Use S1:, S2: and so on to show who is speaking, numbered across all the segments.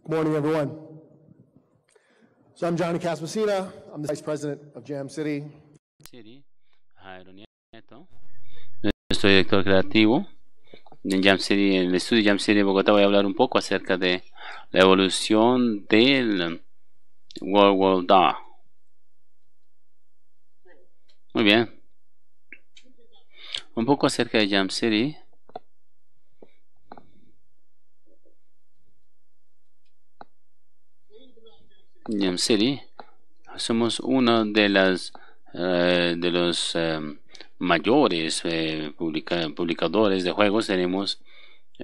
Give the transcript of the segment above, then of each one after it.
S1: Good morning, everyone. So I'm Johnny Casmessina. I'm the Vice President of Jam City.
S2: Jairo Nieto. Soy director creativo en Jam City, en el estudio Jam City de Bogotá. Voy a hablar un poco acerca de la evolución del World DAW. Muy bien. Un poco acerca de Jam City. Jam City, somos uno de los mayores publicadores de juegos. Tenemos a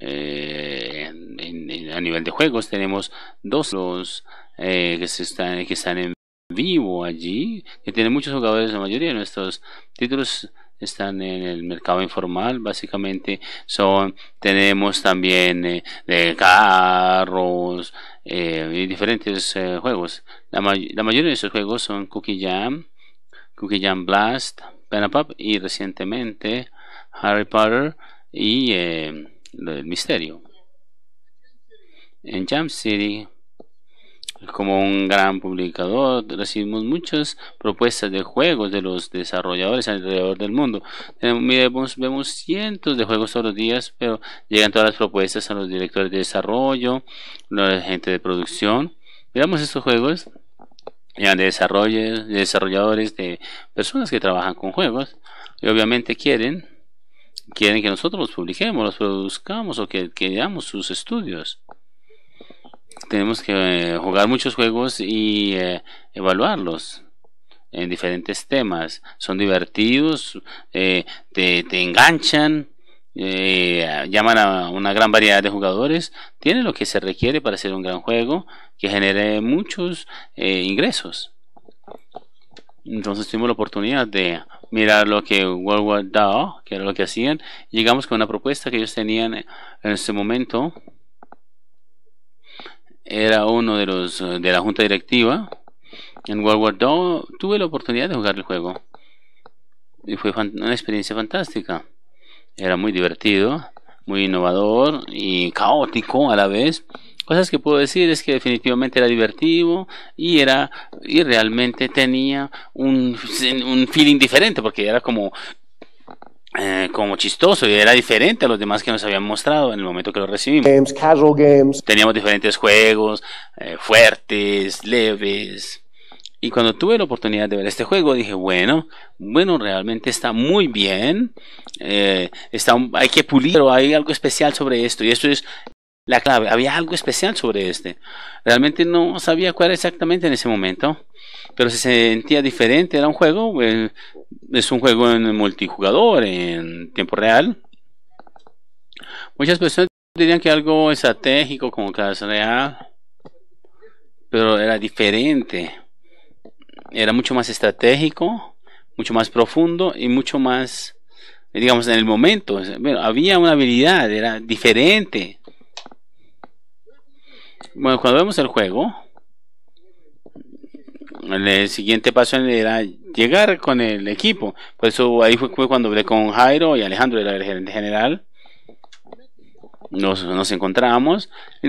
S2: nivel de juegos tenemos dos que están en vivo allí, que tienen muchos jugadores. La mayoría de nuestros títulos están en el mercado informal. Básicamente tenemos también de carros y diferentes juegos. La mayoría de esos juegos son Cookie Jam Blast, Pen and Pop y recientemente Harry Potter y el misterio. En Jam City, como un gran publicador, recibimos muchas propuestas de juegos de los desarrolladores alrededor del mundo. Vemos cientos de juegos todos los días, pero llegan todas las propuestas a los directores de desarrollo, la gente de producción. Veamos estos juegos, llegan de desarrolladores, de personas que trabajan con juegos, y obviamente quieren que nosotros los publiquemos, los produzcamos o que veamos sus estudios. Tenemos que jugar muchos juegos y evaluarlos en diferentes temas. Son divertidos, te enganchan, llaman a una gran variedad de jugadores. Tiene lo que se requiere para hacer un gran juego que genere muchos ingresos. Entonces tuvimos la oportunidad de mirar lo que World War DAW, que era lo que hacían. Llegamos con una propuesta que ellos tenían en este momento. Era uno de los de la junta directiva. En World War DAW tuve la oportunidad de jugar el juego y fue una experiencia fantástica. Era muy divertido, muy innovador y caótico a la vez. Cosas que puedo decir es que definitivamente era divertido y realmente tenía un feeling diferente, porque era como chistoso y era diferente a los demás que nos habían mostrado en el momento que lo recibimos.
S1: Casual games.
S2: Teníamos diferentes juegos, fuertes, leves. Y cuando tuve la oportunidad de ver este juego, dije, bueno, realmente está muy bien. Hay que pulir, pero hay algo especial sobre esto. Y esto es la clave. Había algo especial sobre este. Realmente no sabía cuál era exactamente en ese momento, pero se sentía diferente. Era un juego, es un juego en multijugador, en tiempo real. Muchas personas dirían que algo estratégico como Clash Royale, pero era diferente. Era mucho más estratégico, mucho más profundo y mucho más, digamos, en el momento. Bueno, había una habilidad, era diferente. Bueno, cuando vemos el juego, el siguiente paso era llegar con el equipo. Por eso ahí fue cuando hablé con Jairo y Alejandro, era el gerente general. Nos encontramos y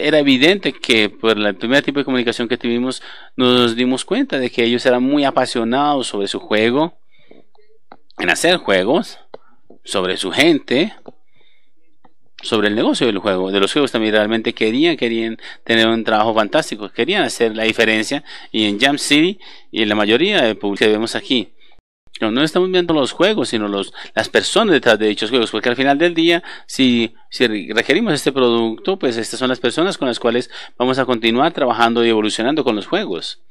S2: era evidente que por el primer tipo de comunicación que tuvimos nos dimos cuenta de que ellos eran muy apasionados sobre su juego, en hacer juegos, sobre su gente, sobre el negocio de los juegos también. Realmente querían tener un trabajo fantástico, querían hacer la diferencia. Y en Jam City y en la mayoría de público que vemos aquí, no estamos viendo los juegos, sino las personas detrás de dichos juegos, porque al final del día, si requerimos este producto, pues estas son las personas con las cuales vamos a continuar trabajando y evolucionando con los juegos.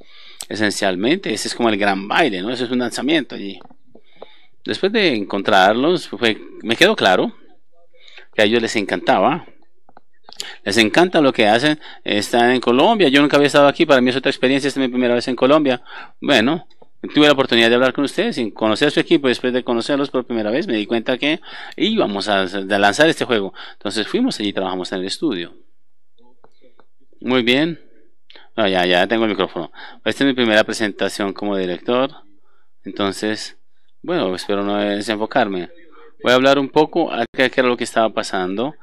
S2: Esencialmente, ese es como el gran baile, ¿no? Ese es un lanzamiento allí. Después de encontrarlos, me quedó claro que a ellos les encantaba. Les encanta lo que hacen. Están en Colombia. Yo nunca había estado aquí. Para mí es otra experiencia. Esta es mi primera vez en Colombia. Bueno, tuve la oportunidad de hablar con ustedes y conocer a su equipo. Después de conocerlos por primera vez, me di cuenta que íbamos a lanzar este juego. Entonces fuimos allí y trabajamos en el estudio. Muy bien. No, ya tengo el micrófono. Esta es mi primera presentación como director. Entonces, bueno, espero no desenfocarme. Voy a hablar un poco acerca de qué era lo que estaba pasando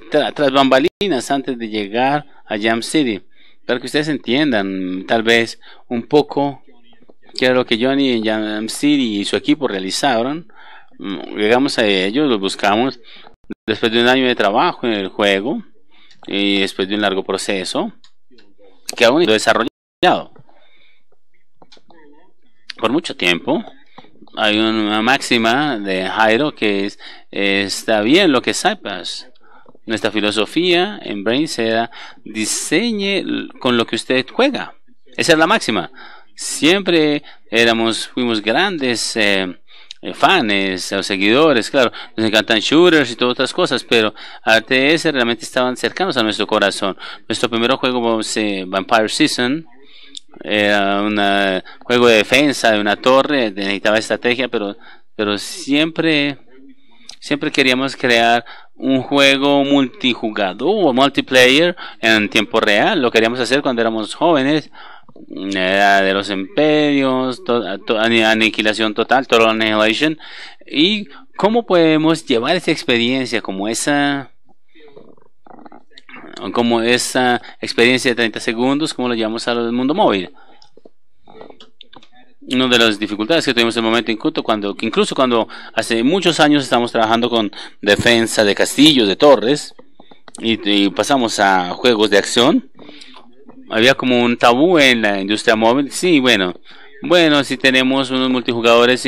S2: tras bambalinas antes de llegar a Jam City, para que ustedes entiendan tal vez un poco qué era lo que Johnny en Jam City y su equipo realizaron. Llegamos a ellos, los buscamos después de un año de trabajo en el juego y después de un largo proceso que aún no desarrollado por mucho tiempo. Hay una máxima de Jairo que es: está bien lo que sepas. Nuestra filosofía en Brains era: diseñe con lo que usted juega. Esa es la máxima. Siempre fuimos grandes fans o seguidores, claro. Nos encantan shooters y todas otras cosas, pero RTS realmente estaban cercanos a nuestro corazón. Nuestro primer juego, Vampire Season, era un juego de defensa de una torre, necesitaba estrategia, pero siempre queríamos crear un juego multijugador o multiplayer en tiempo real. Lo queríamos hacer cuando éramos jóvenes. Era de los imperios, aniquilación total, total annihilation. Y cómo podemos llevar esa experiencia como esa experiencia de 30 segundos, como lo llevamos al mundo móvil. Una de las dificultades que tuvimos en el momento incluso cuando hace muchos años estamos trabajando con defensa de castillos, de torres, y pasamos a juegos de acción, había como un tabú en la industria móvil. Sí, bueno, si tenemos unos multijugadores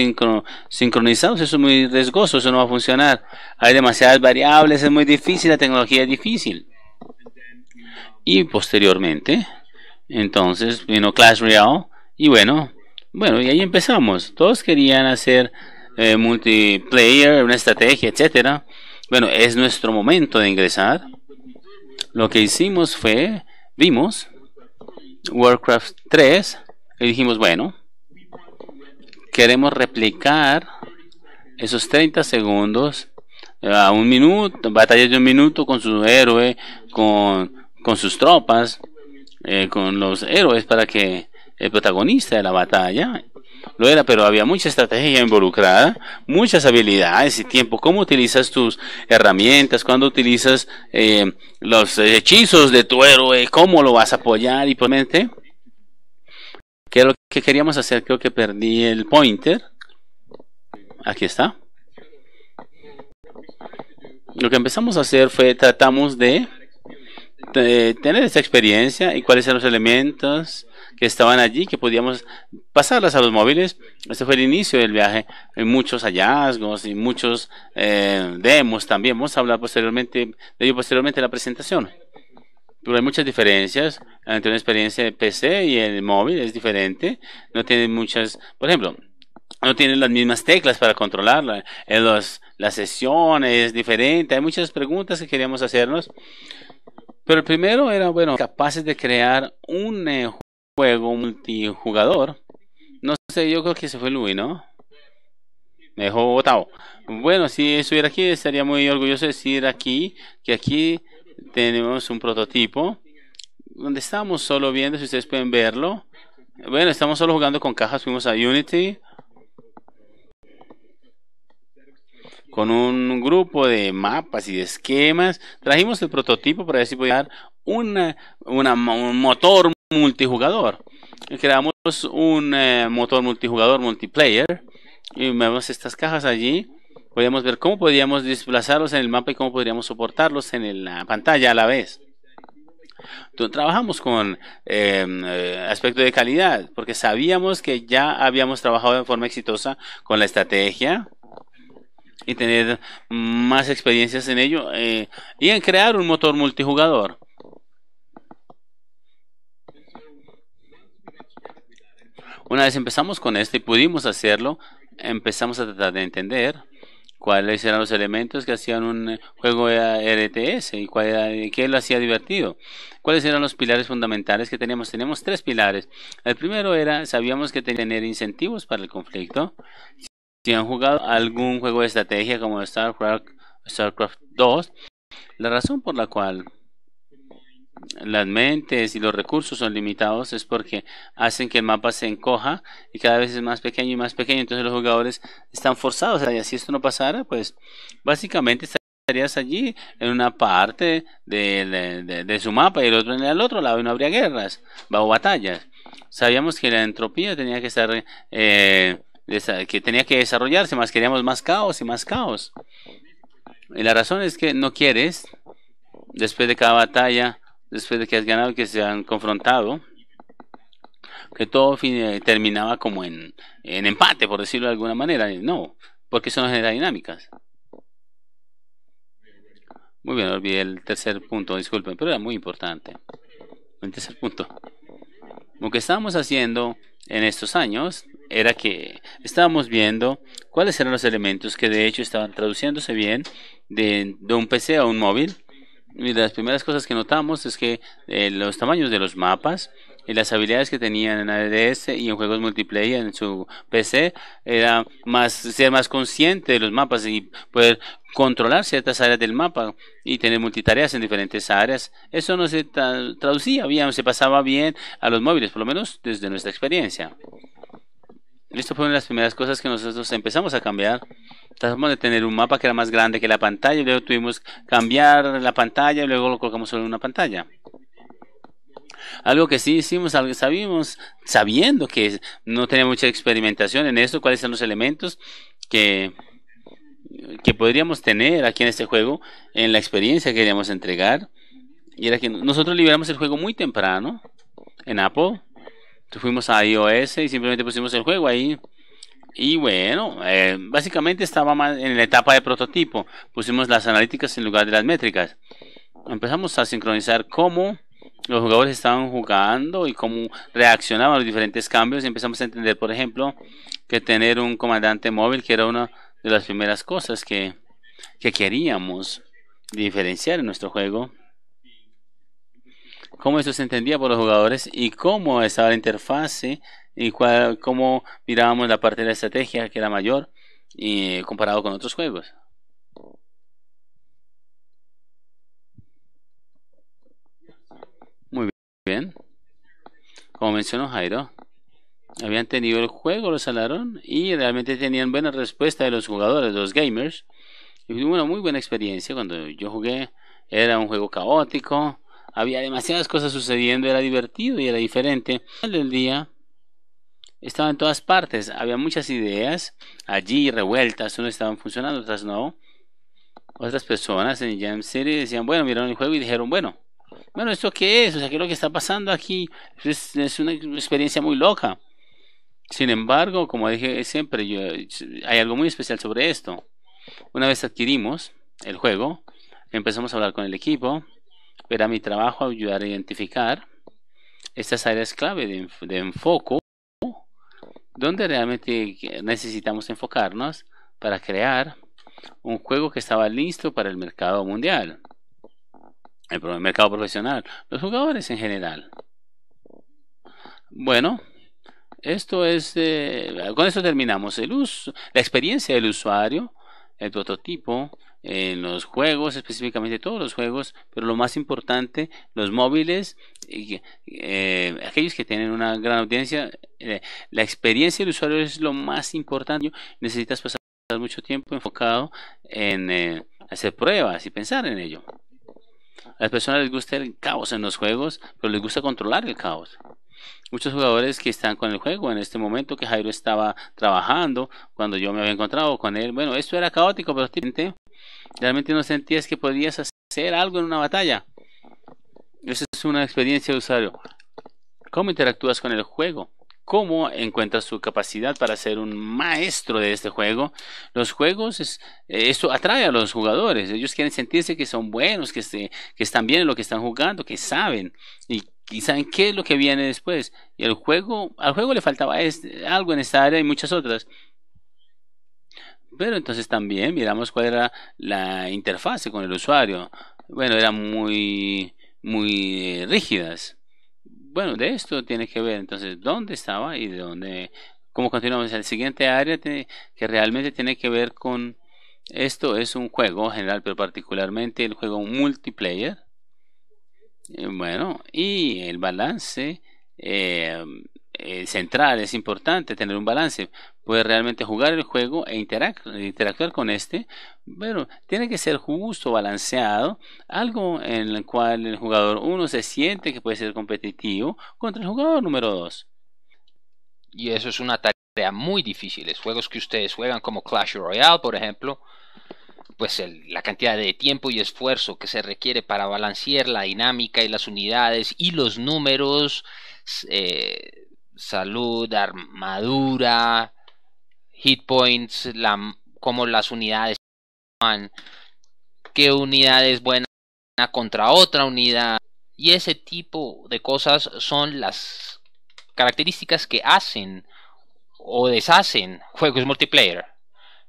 S2: sincronizados, eso es muy riesgoso, eso no va a funcionar. Hay demasiadas variables, es muy difícil, la tecnología es difícil. Y posteriormente, entonces vino Clash Royale, y bueno, y ahí empezamos. Todos querían hacer multiplayer, una estrategia, etcétera. Bueno, es nuestro momento de ingresar. Lo que hicimos fue, vimos Warcraft 3 y dijimos, bueno, queremos replicar esos 30 segundos a un minuto, batallas de un minuto con su héroe, con sus tropas, con los héroes, para que el protagonista de la batalla lo era, pero había mucha estrategia involucrada, muchas habilidades y tiempo. Cómo utilizas tus herramientas, cuando utilizas los hechizos de tu héroe, cómo lo vas a apoyar. Y probablemente, ¿qué es lo que queríamos hacer? Creo que perdí el pointer. Aquí está. Lo que empezamos a hacer fue, tratamos de tener esta experiencia y cuáles eran los elementos que estaban allí, que podíamos pasarlas a los móviles. Este fue el inicio del viaje. Hay muchos hallazgos y muchos demos también. Vamos a hablar posteriormente de ello en la presentación. Pero hay muchas diferencias entre una experiencia de PC y el móvil. Es diferente. No tiene muchas, por ejemplo, no tiene las mismas teclas para controlarla. La sesión es diferente. Hay muchas preguntas que queríamos hacernos. Pero el primero era, capaces de crear un juego multijugador. No sé, yo creo que se fue Luis, ¿no? Me dejó botado. Bueno, si estuviera aquí, estaría muy orgulloso de decir que aquí tenemos un prototipo donde estamos solo viendo, si ustedes pueden verlo. Bueno, estamos solo jugando con cajas. Fuimos a Unity con un grupo de mapas y de esquemas. Trajimos el prototipo para ver si podía dar un motor multijugador. Creamos un motor multijugador multiplayer y vemos estas cajas allí. Podíamos ver cómo podíamos desplazarlos en el mapa y cómo podríamos soportarlos en la pantalla a la vez. Entonces, trabajamos con aspecto de calidad, porque sabíamos que ya habíamos trabajado de forma exitosa con la estrategia y tener más experiencias en ello y en crear un motor multijugador. Una vez empezamos con esto y pudimos hacerlo, empezamos a tratar de entender cuáles eran los elementos que hacían un juego de RTS y qué lo hacía divertido. Cuáles eran los pilares fundamentales que teníamos. Teníamos 3 pilares. El primero era, sabíamos que tenía que tener incentivos para el conflicto. Si han jugado algún juego de estrategia como StarCraft 2, la razón por la cual las mentes y los recursos son limitados es porque hacen que el mapa se encoja y cada vez es más pequeño y más pequeño. Entonces los jugadores están forzados. Si esto no pasara, pues básicamente estarías allí en una parte de su mapa y el otro en el otro lado y no habría guerras o batallas. Sabíamos que la entropía tenía que estar, que tenía que desarrollarse, más queríamos más caos y más caos. Y la razón es que no quieres, después de cada batalla, después de que has ganado, que se han confrontado, que todo terminaba como en empate, por decirlo de alguna manera. No, porque eso no genera dinámicas. Muy bien, olvidé el tercer punto, disculpen, pero era muy importante. El tercer punto. Lo que estábamos haciendo en estos años era que estábamos viendo cuáles eran los elementos que de hecho estaban traduciéndose bien de un PC a un móvil. Y las primeras cosas que notamos es que los tamaños de los mapas y las habilidades que tenían en ADS y en juegos multiplayer en su PC era ser más consciente de los mapas y poder controlar ciertas áreas del mapa y tener multitareas en diferentes áreas. Eso no se traducía bien, se pasaba bien a los móviles, por lo menos desde nuestra experiencia. Esto fue una de las primeras cosas que nosotros empezamos a cambiar. Tratamos de tener un mapa que era más grande que la pantalla y luego tuvimos que cambiar la pantalla y luego lo colocamos sobre una pantalla. Algo que sí hicimos, algo sabíamos, sabiendo que no tenía mucha experimentación en esto, cuáles son los elementos que podríamos tener aquí en este juego, en la experiencia que queríamos entregar, y era que nosotros liberamos el juego muy temprano en Apple. Fuimos a iOS y simplemente pusimos el juego ahí. Y bueno, básicamente estaba más en la etapa de prototipo. Pusimos las analíticas en lugar de las métricas. Empezamos a sincronizar cómo los jugadores estaban jugando y cómo reaccionaban a los diferentes cambios. Y empezamos a entender, por ejemplo, que tener un comandante móvil, que era una de las primeras cosas que queríamos diferenciar en nuestro juego. Cómo eso se entendía por los jugadores y cómo estaba la interfase y cómo mirábamos la parte de la estrategia que era mayor y comparado con otros juegos. Muy bien. Como mencionó Jairo, habían tenido el juego, lo salaron y realmente tenían buena respuesta de los jugadores, de los gamers. Y fue una muy buena experiencia cuando yo jugué. Era un juego caótico. Había demasiadas cosas sucediendo, era divertido y era diferente. Al del día estaba en todas partes, había muchas ideas allí revueltas, unas estaban funcionando, otras no. Otras personas en Jam City decían, bueno, miraron el juego y dijeron, bueno, ¿esto qué es? O sea, ¿qué es lo que está pasando aquí? Es una experiencia muy loca. Sin embargo, como dije siempre, hay algo muy especial sobre esto. Una vez adquirimos el juego, empezamos a hablar con el equipo. Era mi trabajo ayudar a identificar estas áreas clave de enfoque, donde realmente necesitamos enfocarnos para crear un juego que estaba listo para el mercado mundial, el mercado profesional, los jugadores en general. Bueno, esto es, con esto terminamos la experiencia del usuario, el prototipo, en los juegos, específicamente todos los juegos, pero lo más importante, los móviles, aquellos que tienen una gran audiencia, la experiencia del usuario es lo más importante. Necesitas pasar mucho tiempo enfocado en hacer pruebas y pensar en ello. A las personas les gusta el caos en los juegos, pero les gusta controlar el caos. Muchos jugadores que están con el juego en este momento que Jairo estaba trabajando, cuando yo me había encontrado con él, bueno, esto era caótico, pero realmente no sentías que podías hacer algo en una batalla. Esa es una experiencia de usuario. ¿Cómo interactúas con el juego? ¿Cómo encuentras tu capacidad para ser un maestro de este juego? Los juegos, esto atrae a los jugadores. Ellos quieren sentirse que son buenos, que están bien en lo que están jugando, que saben y saben qué es lo que viene después. Y al juego le faltaba algo en esta área y muchas otras. Pero entonces también miramos cuál era la interfase con el usuario. Bueno, eran muy rígidas. Bueno, de esto tiene que ver entonces dónde estaba y de dónde, cómo continuamos. El siguiente área que realmente tiene que ver con esto es un juego general, pero particularmente el juego multiplayer. Bueno, y el balance central, es importante tener un balance. Puede realmente jugar el juego e interactuar con este, pero tiene que ser justo, balanceado, algo en el cual el jugador uno se siente que puede ser competitivo contra el jugador número 2.
S3: Y eso es una tarea muy difícil. Juegos que ustedes juegan como Clash Royale, por ejemplo, pues la cantidad de tiempo y esfuerzo que se requiere para balancear la dinámica y las unidades y los números, salud, armadura, hit points, cómo las unidades van, qué unidad es buena contra otra unidad, y ese tipo de cosas son las características que hacen o deshacen juegos multiplayer.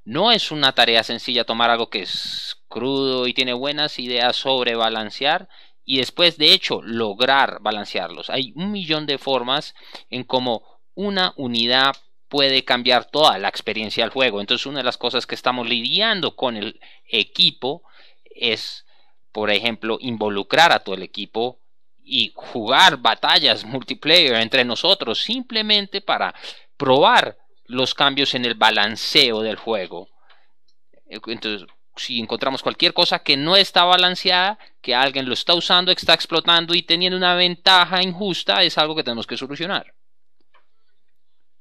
S3: No es una tarea sencilla tomar algo que es crudo y tiene buenas ideas sobre balancear y después de hecho lograr balancearlos. Hay un millón de formas en cómo una unidad puede cambiar toda la experiencia del juego. Entonces una de las cosas que estamos lidiando con el equipo es, por ejemplo, involucrar a todo el equipo y jugar batallas multiplayer entre nosotros simplemente para probar los cambios en el balanceo del juego. Entonces, si encontramos cualquier cosa que no está balanceada, que alguien lo está usando, está explotando y teniendo una ventaja injusta, es algo que tenemos que solucionar.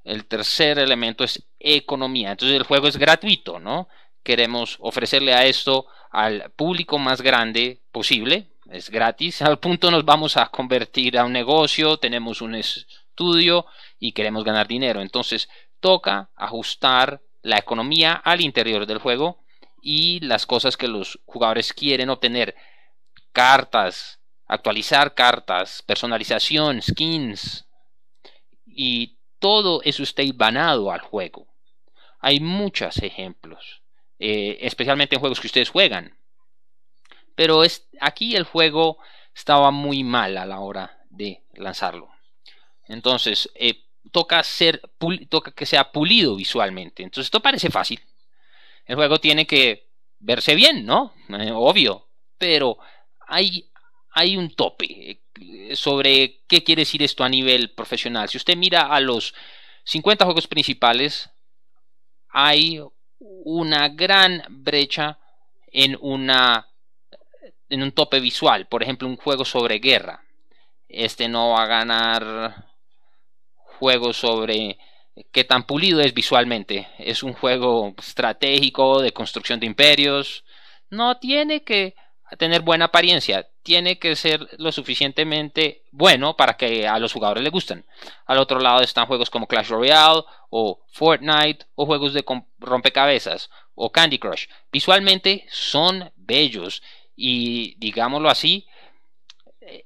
S3: El tercer elemento es economía. Entonces el juego es gratuito, ¿no? Queremos ofrecerle a esto al público más grande posible. Es gratis. Al punto nos vamos a convertir a un negocio, tenemos un estudio y queremos ganar dinero. Entonces toca ajustar la economía al interior del juego y las cosas que los jugadores quieren obtener. Cartas, actualizar cartas, personalización, skins, y todo eso está banado al juego. Hay muchos ejemplos, especialmente en juegos que ustedes juegan. Pero aquí el juego estaba muy mal a la hora de lanzarlo. Entonces, toca que sea pulido visualmente. Entonces, esto parece fácil. El juego tiene que verse bien, ¿no? Obvio. Pero hay un tope sobre qué quiere decir esto a nivel profesional. Si usted mira a los 50 juegos principales, hay una gran brecha en un tope visual. Por ejemplo, un juego sobre guerra. Este no va a ganar juegos sobre qué tan pulido es visualmente. Es un juego estratégico de construcción de imperios. No tiene que tener buena apariencia, tiene que ser lo suficientemente bueno para que a los jugadores les gusten. Al otro lado están juegos como Clash Royale o Fortnite o juegos de rompecabezas o Candy Crush. Visualmente son bellos y, digámoslo así,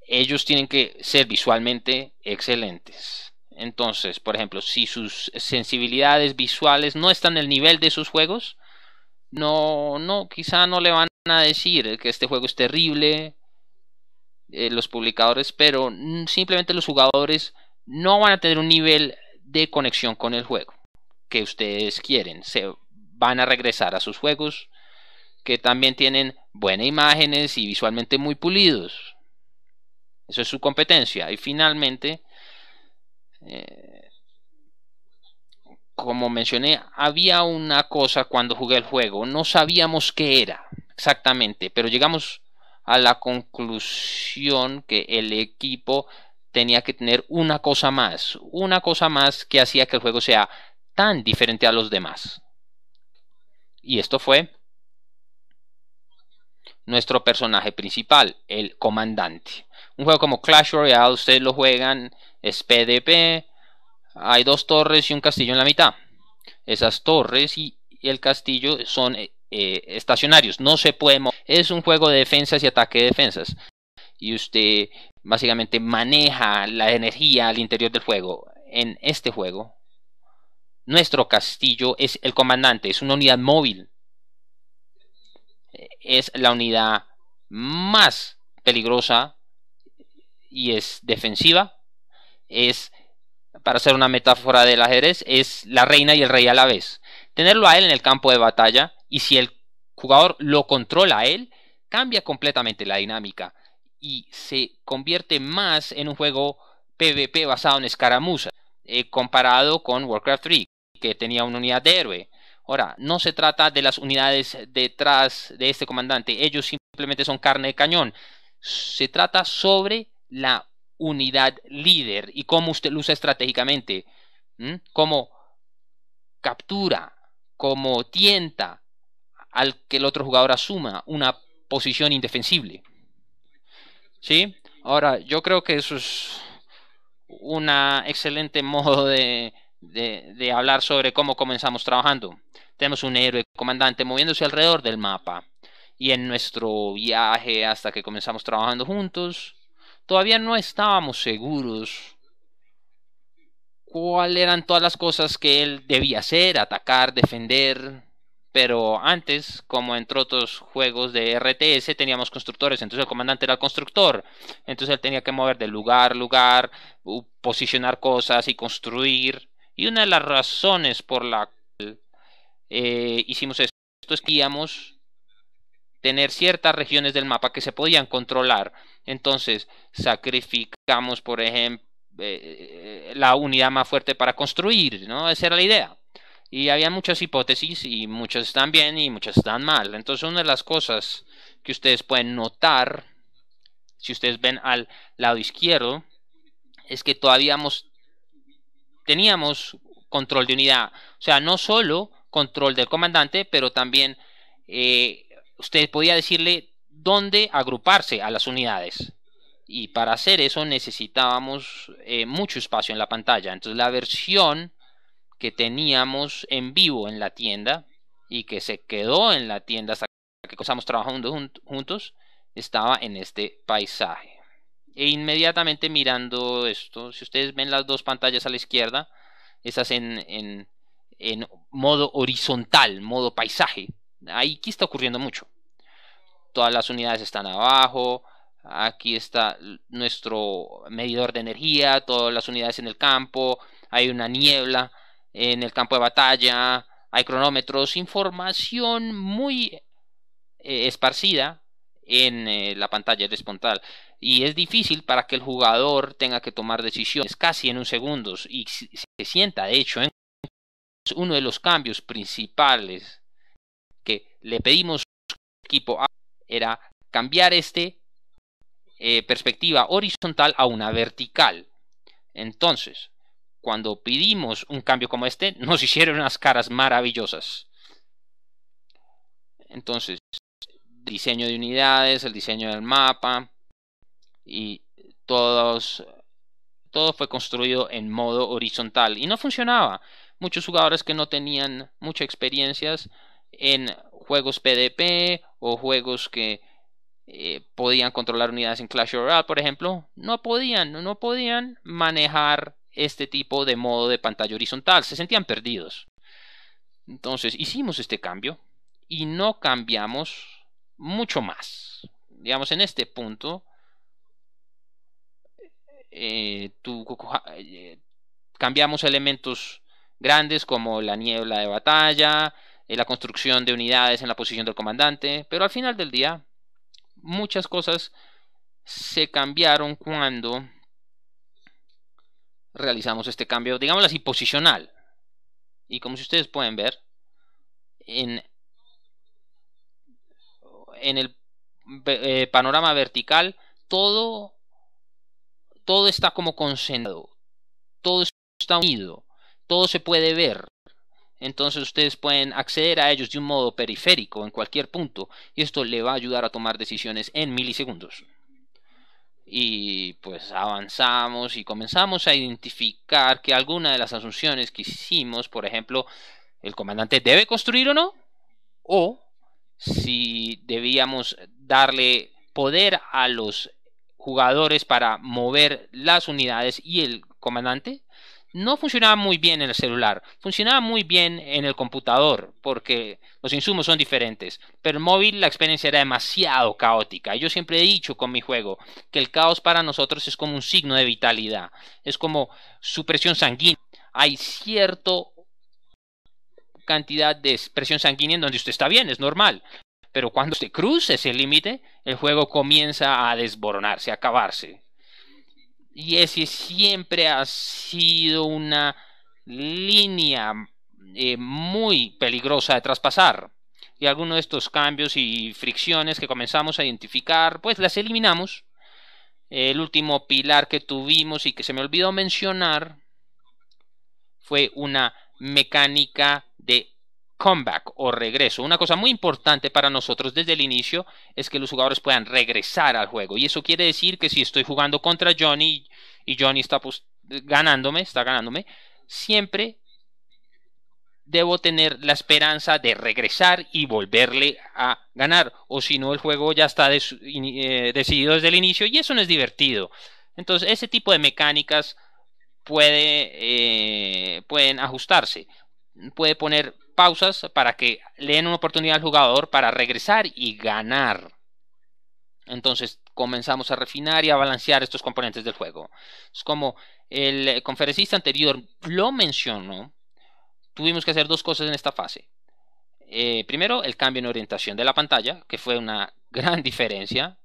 S3: ellos tienen que ser visualmente excelentes. Entonces, por ejemplo, si sus sensibilidades visuales no están al nivel de sus juegos, quizá no le van a decir que este juego es terrible, los publicadores, pero simplemente los jugadores no van a tener un nivel de conexión con el juego que ustedes quieren. Se van a regresar a sus juegos que también tienen buenas imágenes y visualmente muy pulidos. Eso es su competencia. Y finalmente, como mencioné, había una cosa cuando jugué el juego, no sabíamos qué era exactamente, pero llegamos a la conclusión que el equipo tenía que tener una cosa más que hacía que el juego sea tan diferente a los demás. Y esto fue nuestro personaje principal, el comandante. Un juego como Clash Royale, ustedes lo juegan, es PvP. Hay dos torres y un castillo en la mitad. Esas torres y el castillo son estacionarios, no se puede mover. Es un juego de defensas y ataque de defensas. Y usted básicamente maneja la energía al interior del juego. En este juego, nuestro castillo es el comandante, es una unidad móvil. Es la unidad más peligrosa y es defensiva. Es, para hacer una metáfora del ajedrez, es la reina y el rey a la vez. Tenerlo a él en el campo de batalla, y si el jugador lo controla a él, cambia completamente la dinámica y se convierte más en un juego PvP basado en escaramuzas. comparado con Warcraft 3, que tenía una unidad de héroe. Ahora, no se trata de las unidades detrás de este comandante, ellos simplemente son carne de cañón. Se trata sobre la unidad líder y cómo usted lo usa estratégicamente, cómo captura, cómo tienta al que el otro jugador asuma una posición indefensible. ¿Sí? Ahora, yo creo que eso es un excelente modo de hablar sobre cómo comenzamos trabajando. Tenemos un héroe comandante moviéndose alrededor del mapa. Y en nuestro viaje hasta que comenzamos trabajando juntos, todavía no estábamos seguros cuáles eran todas las cosas que él debía hacer, atacar, defender. Pero antes, como entre otros juegos de RTS, teníamos constructores, entonces el comandante era el constructor. Entonces él tenía que mover de lugar a lugar, posicionar cosas y construir. Y una de las razones por la cual hicimos esto es que queríamos tener ciertas regiones del mapa que se podían controlar. Entonces sacrificamos, por ejemplo, la unidad más fuerte para construir, ¿no? Esa era la idea. Y había muchas hipótesis y muchas están bien y muchas están mal. Entonces una de las cosas que ustedes pueden notar, si ustedes ven al lado izquierdo, es que todavía teníamos control de unidad. O sea, no solo control del comandante, pero también usted podía decirle dónde agruparse a las unidades. Y para hacer eso necesitábamos mucho espacio en la pantalla. Entonces la versión que teníamos en vivo en la tienda y que se quedó en la tienda hasta que comenzamos trabajando juntos estaba en este paisaje. E inmediatamente mirando esto, si ustedes ven las dos pantallas a la izquierda, estas en modo horizontal, modo paisaje, aquí está ocurriendo mucho. Todas las unidades están abajo, aquí está nuestro medidor de energía, todas las unidades en el campo, hay una niebla en el campo de batalla, hay cronómetros, información muy esparcida en la pantalla horizontal. Y es difícil para que el jugador tenga que tomar decisiones casi en un segundo y se sienta, de hecho, uno de los cambios principales que le pedimos al equipo era cambiar perspectiva horizontal a una vertical. Entonces, cuando pedimos un cambio como este, nos hicieron unas caras maravillosas. Entonces, el diseño de unidades, el diseño del mapa y todo fue construido en modo horizontal y no funcionaba. Muchos jugadores que no tenían mucha experiencia en juegos PvP o juegos que podían controlar unidades en Clash Royale, por ejemplo, no podían manejar este tipo de modo de pantalla horizontal, se sentían perdidos. Entonces hicimos este cambio y no cambiamos mucho más. Digamos, en este punto cambiamos elementos grandes como la niebla de batalla, la construcción de unidades en la posición del comandante, pero al final del día muchas cosas se cambiaron cuando realizamos este cambio, digamos así, posicional. Y como si ustedes pueden ver, en el panorama vertical, todo está como concentrado, todo está unido, todo se puede ver. Entonces ustedes pueden acceder a ellos de un modo periférico en cualquier punto y esto le va a ayudar a tomar decisiones en milisegundos. Y pues avanzamos y comenzamos a identificar que alguna de las asunciones que hicimos, por ejemplo, el comandante debe construir o no, o si debíamos darle poder a los jugadores para mover las unidades y el comandante, no funcionaba muy bien en el celular, funcionaba muy bien en el computador porque los insumos son diferentes, pero en móvil la experiencia era demasiado caótica. Yo siempre he dicho con mi juego que el caos para nosotros es como un signo de vitalidad, es como su presión sanguínea. Hay cierta cantidad de presión sanguínea en donde usted está bien, es normal, pero cuando usted cruza ese límite, el juego comienza a desboronarse, a acabarse. Y ese siempre ha sido una línea muy peligrosa de traspasar. Y algunos de estos cambios y fricciones que comenzamos a identificar, pues las eliminamos. El último pilar que tuvimos y que se me olvidó mencionar fue una mecánica de comeback o regreso. Una cosa muy importante para nosotros desde el inicio es que los jugadores puedan regresar al juego. Y eso quiere decir que si estoy jugando contra Johnny y Johnny está ganándome, siempre debo tener la esperanza de regresar y volverle a ganar. O si no, el juego ya está decidido desde el inicio y eso no es divertido. Entonces, ese tipo de mecánicas pueden ajustarse. Puede poner pausas para que le den una oportunidad al jugador para regresar y ganar. Entonces comenzamos a refinar y a balancear estos componentes del juego. Es como el conferencista anterior lo mencionó. Tuvimos que hacer dos cosas en esta fase. Primero, el cambio en orientación de la pantalla, que fue una gran diferencia.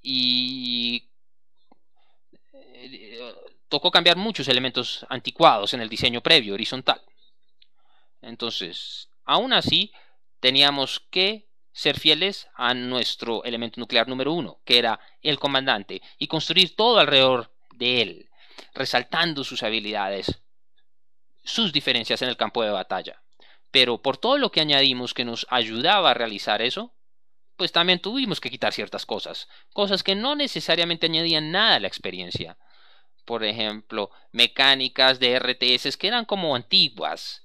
S3: Y tocó cambiar muchos elementos anticuados en el diseño previo, horizontal. Entonces, aún así, teníamos que ser fieles a nuestro elemento nuclear número 1, que era el comandante, y construir todo alrededor de él, resaltando sus habilidades, sus diferencias en el campo de batalla. Pero por todo lo que añadimos que nos ayudaba a realizar eso, pues también tuvimos que quitar ciertas cosas que no necesariamente añadían nada a la experiencia. Por ejemplo, mecánicas de RTS que eran como antiguas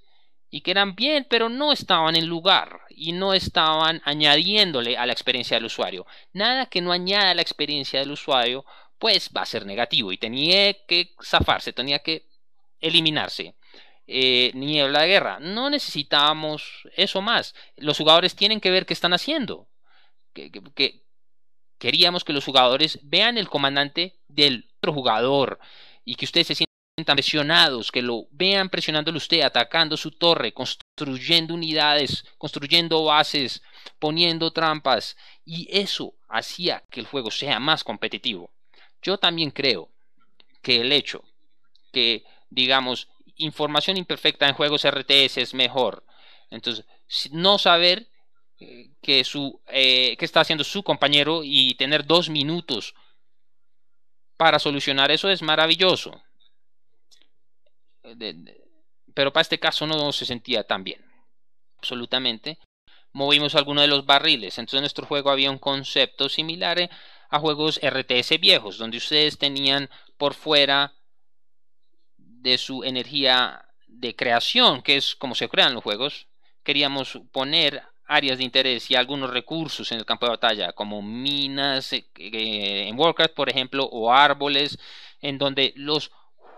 S3: y que eran bien, pero no estaban en lugar y no estaban añadiéndole a la experiencia del usuario. Nada que no añada a la experiencia del usuario, pues va a ser negativo y tenía que zafarse, tenía que eliminarse. Niebla de guerra, no necesitábamos eso más. Los jugadores tienen que ver qué están haciendo. Queríamos que los jugadores vean el comandante del otro jugador y que ustedes se sientan presionados, que lo vean presionándolo usted, atacando su torre, construyendo unidades, construyendo bases, poniendo trampas, y eso hacía que el juego sea más competitivo. Yo también creo que el hecho que, digamos, información imperfecta en juegos RTS es mejor. Entonces, no saber qué está haciendo su compañero y tener 2 minutos para solucionar eso es maravilloso. Pero para este caso no se sentía tan bien. Absolutamente. Movimos algunos de los barriles. Entonces en nuestro juego había un concepto similar a juegos RTS viejos, donde ustedes tenían por fuera de su energía de creación, que es como se crean los juegos, queríamos poner áreas de interés y algunos recursos en el campo de batalla, como minas en Warcraft, por ejemplo, o árboles, en donde los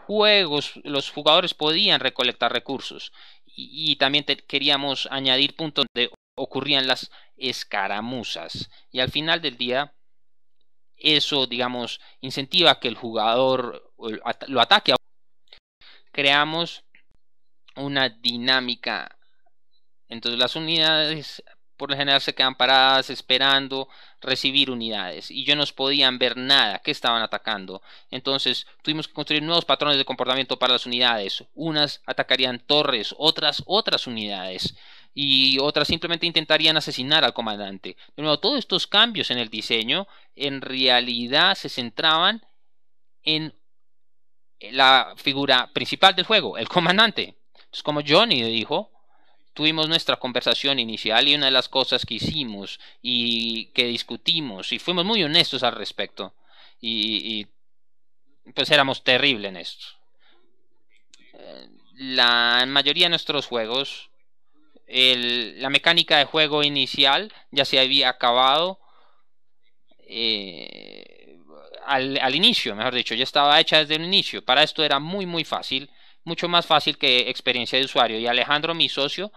S3: jugadores podían recolectar recursos. Y también queríamos añadir puntos donde ocurrían las escaramuzas. Y al final del día, eso, digamos, incentiva a que el jugador lo ataque. Creamos una dinámica. Entonces las unidades por lo general se quedan paradas esperando recibir unidades y ya no podían ver nada que estaban atacando. Entonces tuvimos que construir nuevos patrones de comportamiento para las unidades. Unas atacarían torres, otras unidades y otras simplemente intentarían asesinar al comandante. De nuevo, todos estos cambios en el diseño en realidad se centraban en la figura principal del juego, el comandante. Entonces, como Johnny dijo, tuvimos nuestra conversación inicial y una de las cosas que hicimos y que discutimos y fuimos muy honestos al respecto y pues éramos terribles en esto. La mayoría de nuestros juegos, la mecánica de juego inicial ya se había acabado al inicio, mejor dicho, ya estaba hecha desde el inicio. Para esto era muy fácil, mucho más fácil que experiencia de usuario. Y Alejandro, mi socio,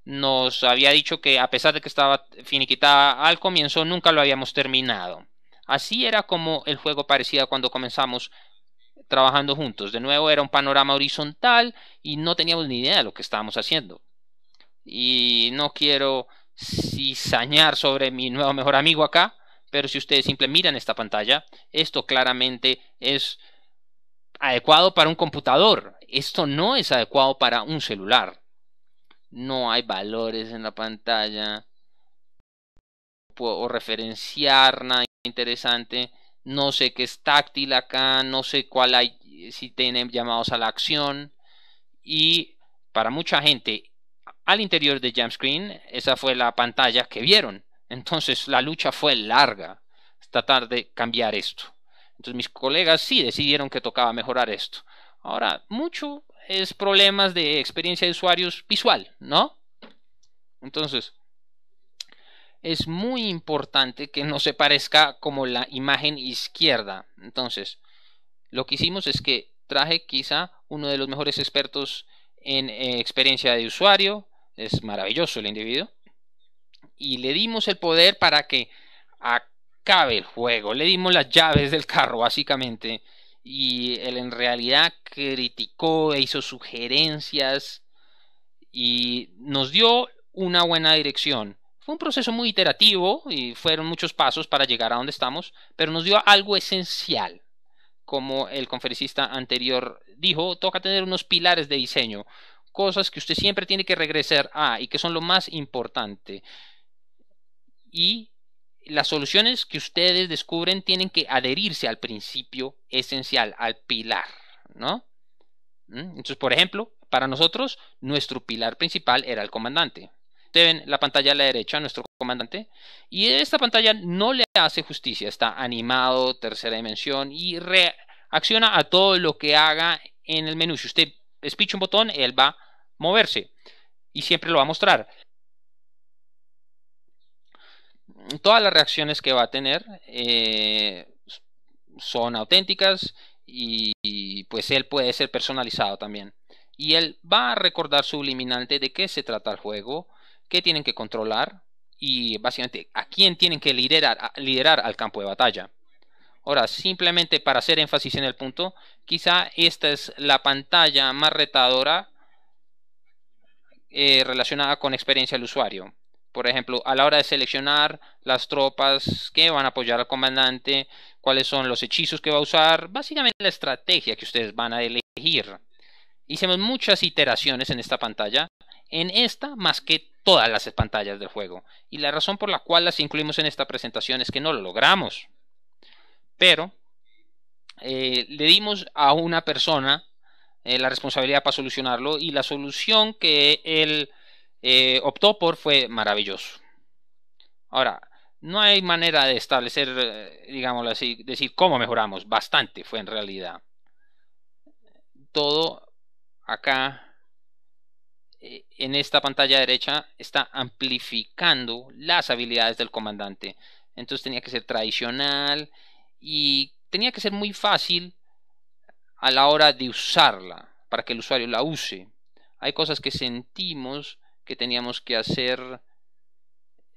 S3: nos había dicho que a pesar de que estaba finiquitada al comienzo, nunca lo habíamos terminado. Así era como el juego parecía cuando comenzamos trabajando juntos. De nuevo era un panorama horizontal y no teníamos ni idea de lo que estábamos haciendo. Y no quiero cizañar sobre mi nuevo mejor amigo acá, Pero si ustedes simplemente miran esta pantalla, esto claramente es adecuado para un computador. Esto no es adecuado para un celular. No hay valores en la pantalla. No puedo referenciar nada interesante. No sé qué es táctil acá. No sé cuál hay, si tienen llamados a la acción. Y para mucha gente al interior de Jamscreen, esa fue la pantalla que vieron. Entonces la lucha fue larga. Tratar de cambiar esto. Entonces mis colegas sí decidieron que tocaba mejorar esto. Ahora, mucho es problemas de experiencia de usuarios visual, ¿no? Entonces, es muy importante que no se parezca como la imagen izquierda. Entonces, lo que hicimos es que traje quizá uno de los mejores expertos en experiencia de usuario. Es maravilloso el individuo. Y le dimos el poder para que acabe el juego. Le dimos las llaves del carro, básicamente. Y él en realidad criticó, hizo sugerencias y nos dio una buena dirección. Fue un proceso muy iterativo y fueron muchos pasos para llegar a donde estamos, pero nos dio algo esencial. Como el conferencista anterior dijo, toca tener unos pilares de diseño, cosas que usted siempre tiene que regresar a y que son lo más importante. Y las soluciones que ustedes descubren tienen que adherirse al principio esencial, al pilar, ¿no? Entonces, por ejemplo, para nosotros, nuestro pilar principal era el comandante. Ustedes ven la pantalla a la derecha, nuestro comandante, y esta pantalla no le hace justicia. Está animado, tercera dimensión, y reacciona a todo lo que haga en el menú. Si usted despicha un botón, él va a moverse, y siempre lo va a mostrar. Todas las reacciones que va a tener son auténticas y pues él puede ser personalizado también. Y él va a recordar subliminalmente de qué se trata el juego, qué tienen que controlar y básicamente a quién tienen que liderar al campo de batalla. Ahora, simplemente para hacer énfasis en el punto, quizá esta es la pantalla más retadora relacionada con experiencia del usuario. Por ejemplo, a la hora de seleccionar las tropas que van a apoyar al comandante, cuáles son los hechizos que va a usar, básicamente la estrategia que ustedes van a elegir. Hicimos muchas iteraciones en esta pantalla, en esta más que todas las pantallas del juego. Y la razón por la cual las incluimos en esta presentación es que no lo logramos. Pero le dimos a una persona la responsabilidad para solucionarlo y la solución que él optó por fue maravilloso. Ahora, no hay manera de establecer, digámoslo así, decir cómo mejoramos. Bastante fue en realidad. Todo acá en esta pantalla derecha está amplificando las habilidades del comandante. Entonces tenía que ser tradicional y tenía que ser muy fácil a la hora de usarla, para que el usuario la use. Hay cosas que sentimos que teníamos que hacer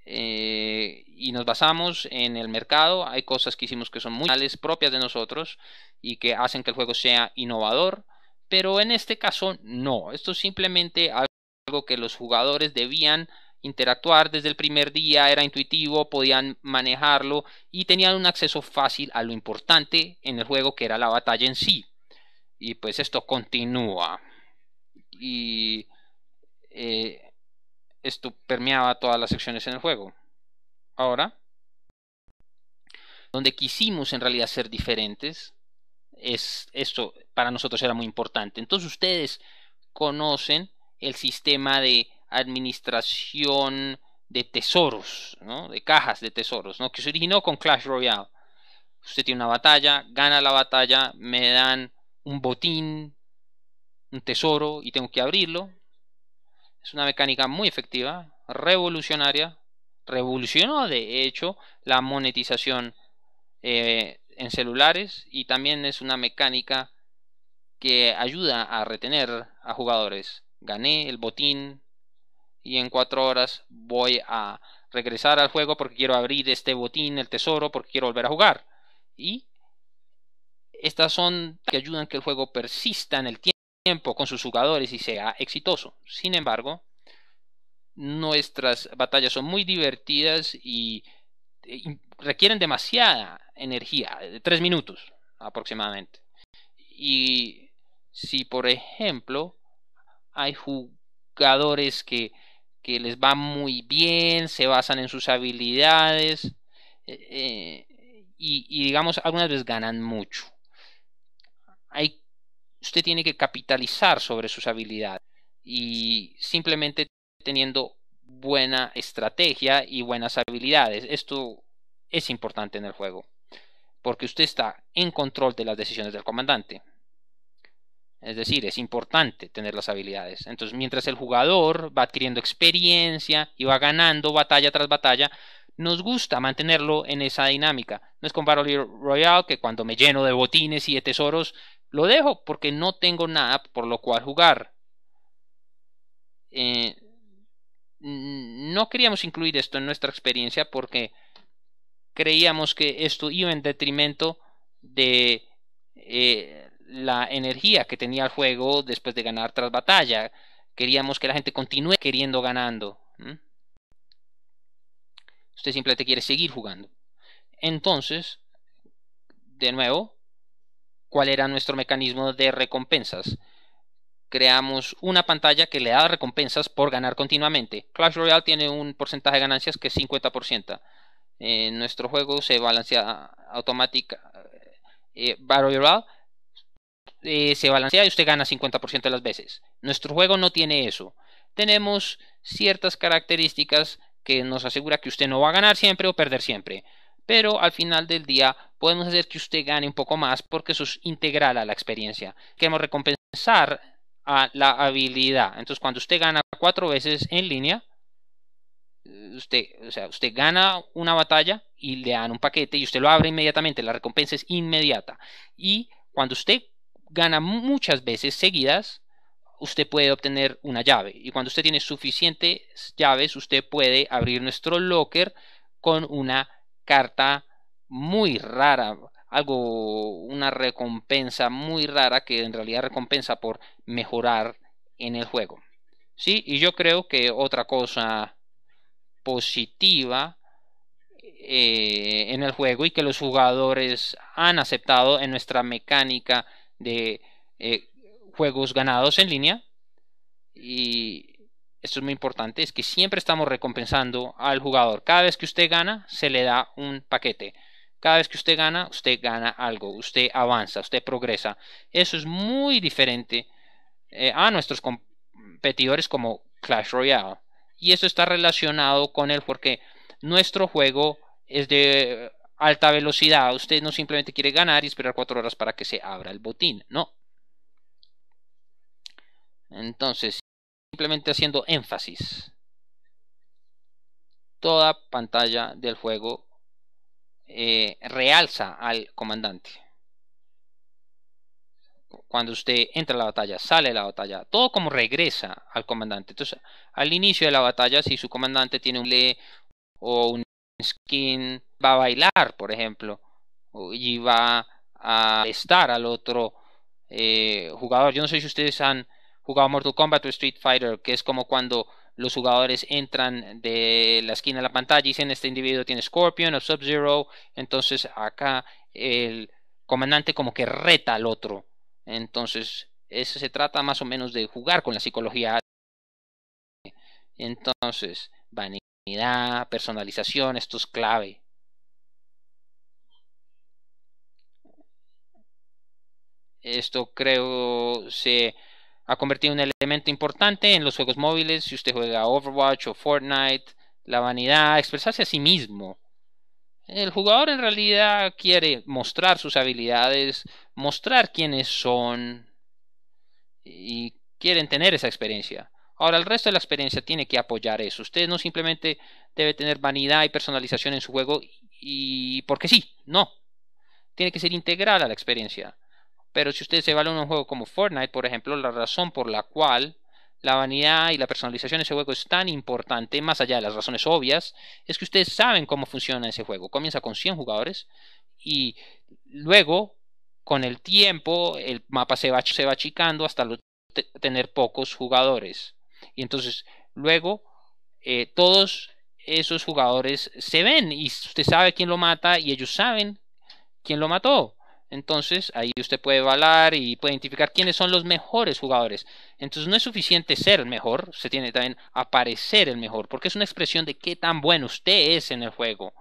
S3: y nos basamos en el mercado. Hay cosas que hicimos que son muy propias de nosotros y que hacen que el juego sea innovador, pero en este caso no. Esto es simplemente algo que los jugadores debían interactuar desde el primer día, era intuitivo, podían manejarlo y tenían un acceso fácil a lo importante en el juego, que era la batalla en sí. Y pues esto continúa y esto permeaba todas las secciones en el juego. Ahora, donde quisimos en realidad ser diferentes, esto para nosotros era muy importante. Entonces ustedes conocen el sistema de administración de tesoros, ¿no? De cajas de tesoros, ¿no? Que se originó con Clash Royale. Usted tiene una batalla, gana la batalla, me dan un botín, un tesoro y tengo que abrirlo. Es una mecánica muy efectiva, revolucionaria. Revolucionó de hecho la monetización en celulares y también es una mecánica que ayuda a retener a jugadores. Gané el botín y en 4 horas voy a regresar al juego porque quiero abrir este botín, el tesoro, porque quiero volver a jugar. Y estas son que ayudan a que el juego persista en el tiempo con sus jugadores y sea exitoso. Sin embargo, nuestras batallas son muy divertidas y requieren demasiada energía, de 3 minutos aproximadamente. Y si por ejemplo hay jugadores que les va muy bien, se basan en sus habilidades y digamos algunas veces ganan mucho, usted tiene que capitalizar sobre sus habilidades y simplemente teniendo buena estrategia y buenas habilidades. Esto es importante en el juego porque usted está en control de las decisiones del comandante. Es decir, es importante tener las habilidades. Entonces, mientras el jugador va adquiriendo experiencia y va ganando batalla tras batalla, nos gusta mantenerlo en esa dinámica. No es con Battle Royale que cuando me lleno de botines y de tesoros lo dejo porque no tengo nada por lo cual jugar. No queríamos incluir esto en nuestra experiencia porque creíamos que esto iba en detrimento de la energía que tenía el juego después de ganar tras batalla. Queríamos que la gente continúe queriendo ganando. Usted simplemente quiere seguir jugando. Entonces, de nuevo, ¿cuál era nuestro mecanismo de recompensas? Creamos una pantalla que le da recompensas por ganar continuamente. Clash Royale tiene un porcentaje de ganancias que es 50%. En nuestro juego se balancea automática. Battle Royale se balancea y usted gana 50% de las veces. Nuestro juego no tiene eso. Tenemos ciertas características que nos asegura que usted no va a ganar siempre o perder siempre. Pero al final del día podemos hacer que usted gane un poco más porque eso es integral a la experiencia. Queremos recompensar a la habilidad. Entonces cuando usted gana 4 veces en línea, usted gana una batalla y le dan un paquete y usted lo abre inmediatamente. La recompensa es inmediata. Y cuando usted gana muchas veces seguidas, usted puede obtener una llave. Y cuando usted tiene suficientes llaves, usted puede abrir nuestro locker con una carta muy rara, una recompensa muy rara que en realidad recompensa por mejorar en el juego. Sí, y yo creo que otra cosa positiva en el juego y que los jugadores han aceptado en nuestra mecánica de juegos ganados en línea, y esto es muy importante, es que siempre estamos recompensando al jugador. Cada vez que usted gana se le da un paquete. Cada vez que usted gana algo, usted avanza, usted progresa. Eso es muy diferente a nuestros competidores como Clash Royale. Y eso está relacionado con él porque nuestro juego es de alta velocidad. Usted no simplemente quiere ganar y esperar 4 horas para que se abra el botín. No. Entonces, simplemente haciendo énfasis. Toda pantalla del juego realza al comandante. Cuando usted entra a la batalla, sale de la batalla, todo como regresa al comandante. Entonces, al inicio de la batalla, si su comandante tiene un le o un skin, va a bailar, por ejemplo, y va a estar al otro jugador. Yo no sé si ustedes han jugado Mortal Kombat o Street Fighter, que es como cuando los jugadores entran de la esquina de la pantalla y dicen este individuo tiene Scorpion o Sub-Zero. Entonces acá el comandante como que reta al otro. Entonces eso se trata más o menos de jugar con la psicología. Entonces vanidad, personalización, esto es clave. Esto creo se ha convertido en un elemento importante en los juegos móviles. Si usted juega Overwatch o Fortnite, la vanidad, expresarse a sí mismo. El jugador en realidad quiere mostrar sus habilidades, mostrar quiénes son y quieren tener esa experiencia. Ahora el resto de la experiencia tiene que apoyar eso. Usted no simplemente debe tener vanidad y personalización en su juego y porque sí, no. Tiene que ser integral a la experiencia. Pero si usted se evalúa en un juego como Fortnite, por ejemplo, la razón por la cual la vanidad y la personalización de ese juego es tan importante, más allá de las razones obvias, es que ustedes saben cómo funciona ese juego. Comienza con 100 jugadores y luego, con el tiempo, el mapa se va achicando hasta tener pocos jugadores. Y entonces, luego, todos esos jugadores se ven y usted sabe quién lo mata y ellos saben quién lo mató. Entonces ahí usted puede evaluar y puede identificar quiénes son los mejores jugadores. Entonces no es suficiente ser el mejor, usted tiene también aparecer el mejor, porque es una expresión de qué tan bueno usted es en el juego.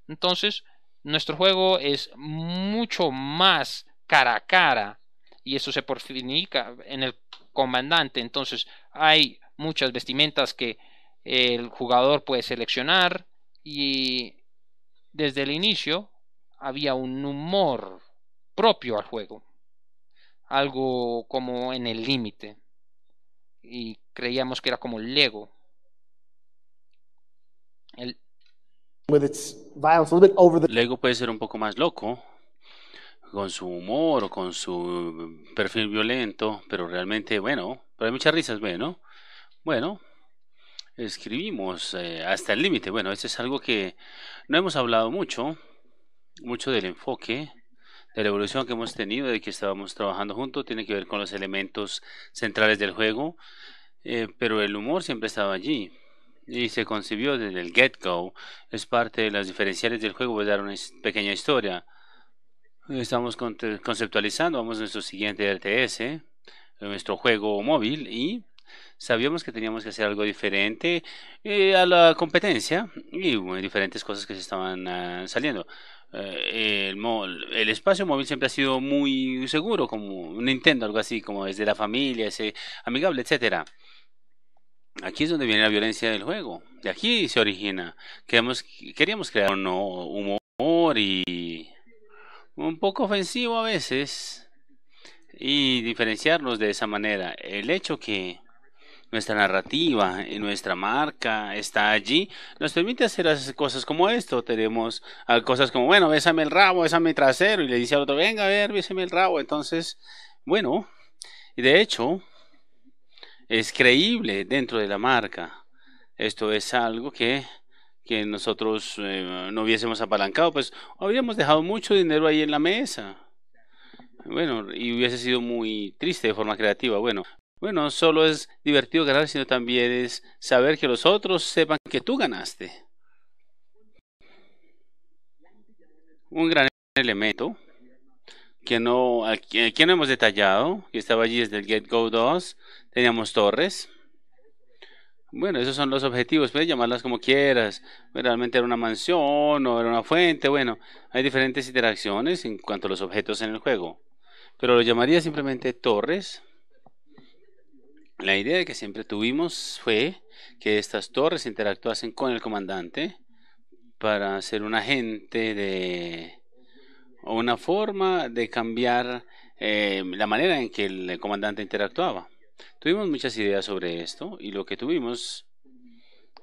S3: Entonces nuestro juego es mucho más cara a cara y eso se porfinica en el comandante. Entonces hay muchas vestimentas que el jugador puede seleccionar y desde el inicio había un humor propio al juego, algo como en el límite, y creíamos que era como Lego. El,
S1: with its violence, a little bit over the
S2: Lego puede ser un poco más loco con su humor o con su perfil violento, pero realmente, bueno, pero hay muchas risas, bueno, escribimos hasta el límite. Bueno, eso es algo que no hemos hablado mucho del enfoque, de la evolución que hemos tenido, de que estábamos trabajando juntos, tiene que ver con los elementos centrales del juego, pero el humor siempre estaba allí y se concibió desde el get-go, es parte de las diferenciales del juego. Voy a dar una pequeña historia. Estamos conceptualizando, vamos a nuestro siguiente RTS, nuestro juego móvil, y sabíamos que teníamos que hacer algo diferente a la competencia y diferentes cosas que se estaban saliendo. El espacio móvil siempre ha sido muy seguro, como un Nintendo, algo así, como desde la familia, ese amigable, etcétera. Aquí es donde viene la violencia del juego. De aquí se origina. Queríamos crear un humor y un poco ofensivo a veces y diferenciarnos de esa manera. El hecho que nuestra narrativa y nuestra marca está allí nos permite hacer cosas como esto. Tenemos cosas como, bueno, bésame el rabo, bésame el trasero, y le dice al otro, venga a ver, bésame el rabo. Entonces, bueno, y de hecho es creíble dentro de la marca. Esto es algo que nosotros no hubiésemos apalancado, pues habríamos dejado mucho dinero ahí en la mesa. Bueno, y hubiese sido muy triste de forma creativa. Bueno, no solo es divertido ganar, sino también es saber que los otros sepan que tú ganaste. Un gran elemento que no hemos detallado, que estaba allí desde el Get Go 2, teníamos torres. Bueno, esos son los objetivos, puedes llamarlas como quieras. Realmente era una mansión o era una fuente. Bueno, hay diferentes interacciones en cuanto a los objetos en el juego, pero lo llamaría simplemente torres. La idea que siempre tuvimos fue que estas torres interactuasen con el comandante para ser un agente o una forma de cambiar la manera en que el comandante interactuaba. Tuvimos muchas ideas sobre esto y lo que tuvimos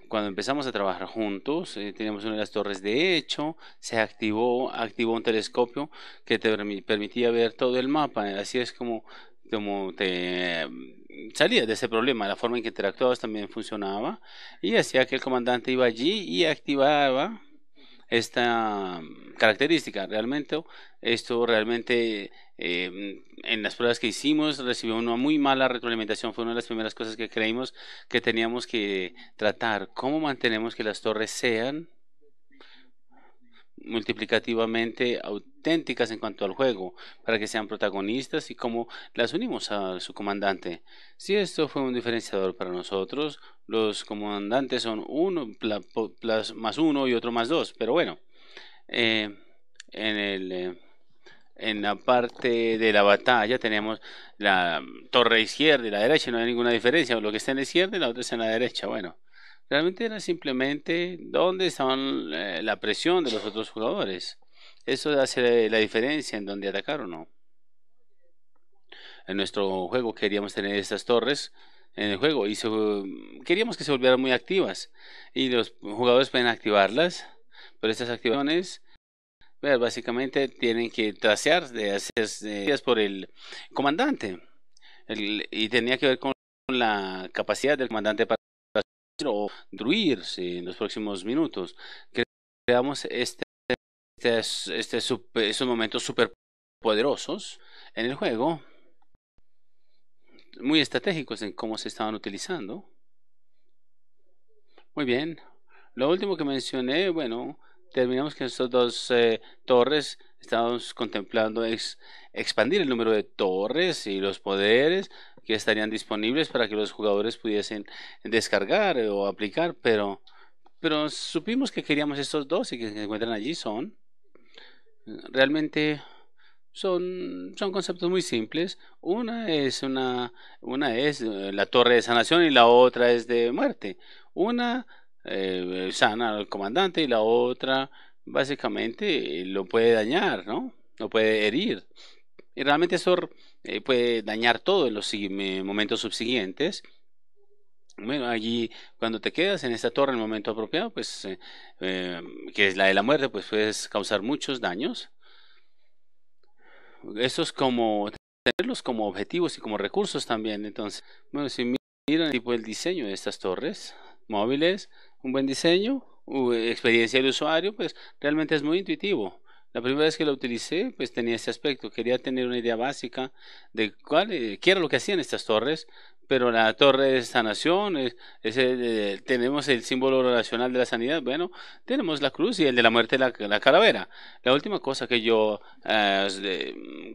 S2: cuando empezamos a trabajar juntos, teníamos una de las torres. De hecho, se activó un telescopio que te permitía ver todo el mapa. Así es como te salías de ese problema. La forma en que interactuabas también funcionaba y hacía que el comandante iba allí y activaba esta característica. Esto realmente en las pruebas que hicimos recibió una muy mala retroalimentación. Fue una de las primeras cosas que creímos que teníamos que tratar. ¿Cómo mantenemos que las torres sean multiplicativamente auténticas en cuanto al juego, para que sean protagonistas, y cómo las unimos a su comandante? Si esto fue un diferenciador para nosotros, los comandantes son uno más uno y otro más dos, pero bueno, en en la parte de la batalla tenemos la torre izquierda y la derecha, no hay ninguna diferencia, lo que está en la izquierda y la otra está en la derecha. Bueno, realmente era simplemente dónde estaban la presión de los otros jugadores. Eso hace la diferencia en dónde atacar o no. En nuestro juego queríamos tener estas torres en el juego y queríamos que se volvieran muy activas, y los jugadores pueden activarlas, pero estas activaciones básicamente tienen que trasear de hacer por el comandante, y tenía que ver con la capacidad del comandante para o destruirse en los próximos minutos. Creamos estos momentos super poderosos en el juego, muy estratégicos en cómo se estaban utilizando. Muy bien, Lo último que mencioné, bueno, terminamos que estos dos torres, estábamos contemplando expandir el número de torres y los poderes que estarían disponibles para que los jugadores pudiesen descargar o aplicar, pero supimos que queríamos estos dos y que se encuentran allí realmente son conceptos muy simples. Una es la torre de sanación y la otra es de muerte. Una sana al comandante y la otra básicamente lo puede dañar, ¿no? Lo puede herir. Y realmente eso puede dañar todo en los momentos subsiguientes. Bueno, allí cuando te quedas en esta torre en el momento apropiado, pues que es la de la muerte, pues puedes causar muchos daños. Estos como tenerlos como objetivos y como recursos también. Entonces, bueno, si miran el tipo del diseño de estas torres móviles, un buen diseño, experiencia del usuario, pues realmente es muy intuitivo. La primera vez que lo utilicé, pues tenía ese aspecto. Quería tener una idea básica de qué era lo que hacían estas torres, pero la torre de sanación, tenemos el símbolo nacional de la sanidad, bueno, tenemos la cruz y el de la muerte, la calavera. La última cosa que yo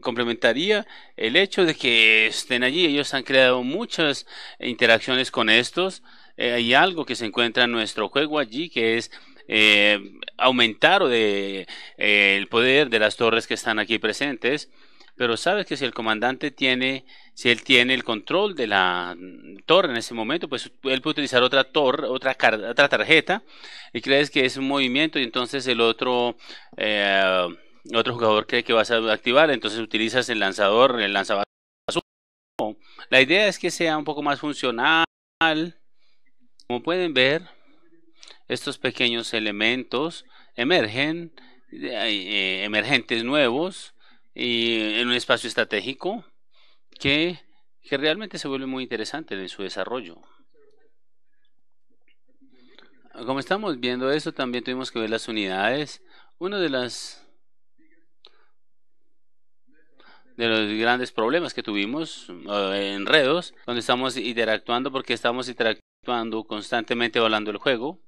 S2: complementaría, el hecho de que estén allí, ellos han creado muchas interacciones con estos. Hay algo que se encuentra en nuestro juego allí, que es aumentar el poder de las torres que están aquí presentes. Pero sabes que si el comandante si él tiene el control de la torre en ese momento, pues él puede utilizar otra tarjeta y crees que es un movimiento y entonces el otro jugador cree que vas a activar, entonces utilizas el lanzabazucas. La idea es que sea un poco más funcional. Como pueden ver, estos pequeños elementos emergentes nuevos y en un espacio estratégico que realmente se vuelve muy interesante en su desarrollo. Como estamos viendo esto, también tuvimos que ver las unidades. Uno de los grandes problemas que tuvimos, enredos, donde estamos interactuando porque estamos interactuando constantemente volando el juego.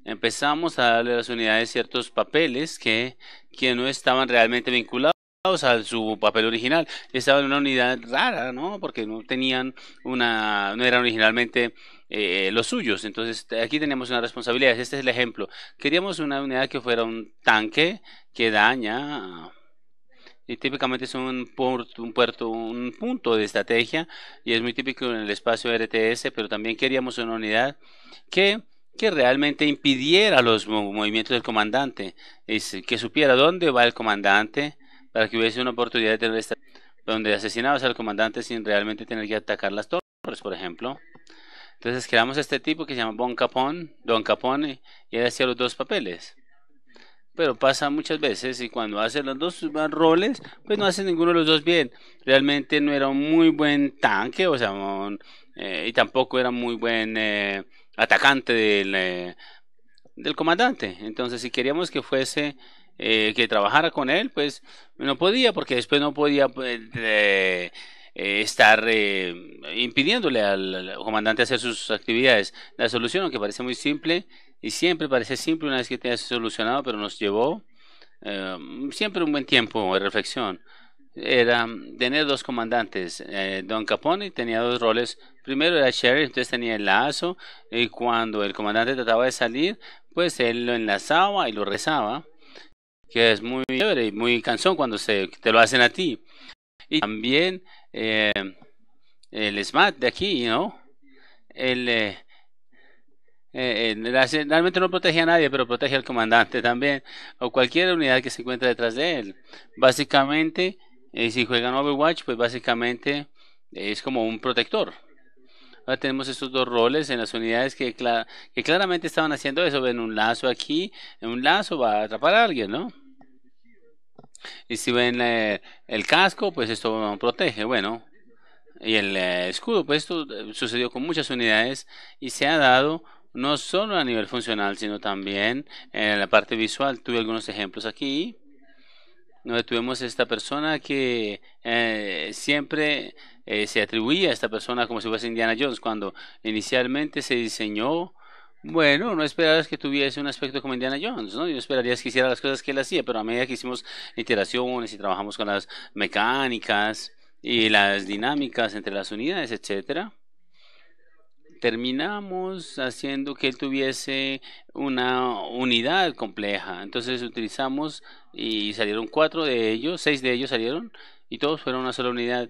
S2: Empezamos a darle a las unidades ciertos papeles que no estaban realmente vinculados a su papel original. Estaban en una unidad rara, ¿no? Porque no eran originalmente los suyos. Entonces aquí teníamos una responsabilidad. Este es el ejemplo. Queríamos una unidad que fuera un tanque que daña. Y típicamente es un punto de estrategia y es muy típico en el espacio RTS, pero también queríamos una unidad que realmente impidiera los movimientos del comandante, que supiera dónde va el comandante para que hubiese una oportunidad de tener donde asesinabas al comandante sin realmente tener que atacar las torres, por ejemplo. Entonces creamos este tipo que se llama Don Capone, y él hacía los dos papeles. Pero pasa muchas veces y cuando hace los dos roles, pues no hace ninguno de los dos bien. Realmente no era un muy buen tanque, o sea, y tampoco era muy buen atacante del comandante. Entonces, si queríamos que fuese, que trabajara con él, pues no podía, porque después no podía estar impidiéndole al comandante hacer sus actividades. La solución, aunque parece muy simple, y siempre parece simple una vez que te has solucionado, pero nos llevó siempre un buen tiempo de reflexión. Era tener dos comandantes. Don Capone tenía dos roles. Primero era sheriff, entonces tenía el lazo, y cuando el comandante trataba de salir, pues él lo enlazaba y lo rezaba, que es muy chévere y muy cansón cuando te lo hacen a ti. Y también el SMAT de aquí, ¿no? Realmente no protege a nadie, pero protege al comandante también, o cualquier unidad que se encuentre detrás de él. Básicamente, si juegan Overwatch, pues básicamente es como un protector. Ahora tenemos estos dos roles en las unidades que claramente estaban haciendo eso. Ven un lazo aquí, en un lazo va a atrapar a alguien, ¿no? Y si ven el casco, pues esto protege, bueno. Y el escudo, pues esto sucedió con muchas unidades y se ha dado no solo a nivel funcional, sino también en la parte visual. Tuve algunos ejemplos aquí, donde tuvimos esta persona que siempre se atribuía a esta persona como si fuese Indiana Jones, cuando inicialmente se diseñó Bueno, no esperabas que tuviese un aspecto como Indiana Jones, ¿no? Yo esperarías que hiciera las cosas que él hacía, pero a medida que hicimos iteraciones y trabajamos con las mecánicas y las dinámicas entre las unidades, etcétera, terminamos haciendo que él tuviese una unidad compleja. Entonces utilizamos y salieron 4 de ellos, 6 de ellos salieron y todos fueron una sola unidad.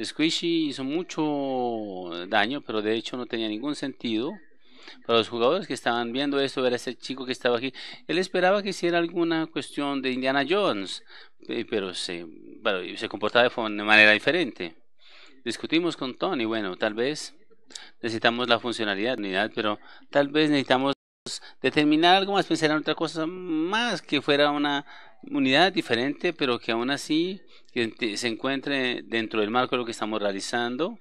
S2: Squishy hizo mucho daño, pero de hecho no tenía ningún sentido. Para los jugadores que estaban viendo esto, ver a ese chico que estaba aquí, él esperaba que hiciera alguna cuestión de Indiana Jones, pero se comportaba de manera diferente. Discutimos con Tony, bueno, tal vez necesitamos la funcionalidad de la unidad, pero tal vez necesitamos determinar algo más, pensar en otra cosa más, que fuera una unidad diferente, pero que aún así se encuentre dentro del marco de lo que estamos realizando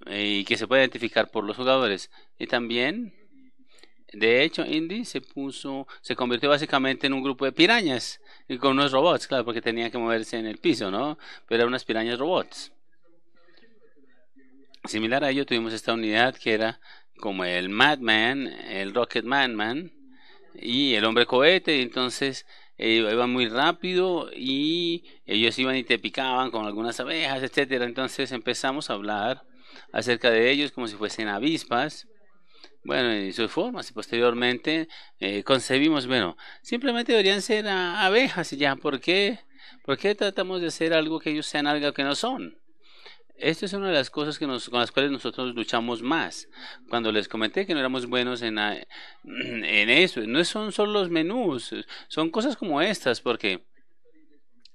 S2: y que se pueda identificar por los jugadores. Y también, de hecho, Indy se convirtió básicamente en un grupo de pirañas y con unos robots, claro, porque tenían que moverse en el piso, ¿no? Pero eran unas pirañas robots. Similar a ello tuvimos esta unidad que era como el Madman, el Rocket Man y el hombre cohete. Entonces iban muy rápido y ellos iban y te picaban con algunas abejas, etcétera. Entonces empezamos a hablar acerca de ellos como si fuesen avispas. Bueno, y sus formas, y posteriormente concebimos, bueno, simplemente deberían ser abejas y ya. ¿Por qué? ¿Por qué tratamos de hacer algo que ellos sean algo que no son? Esto es una de las cosas con las cuales nosotros luchamos más. Cuando les comenté que no éramos buenos en eso, no son solo los menús, son cosas como estas, porque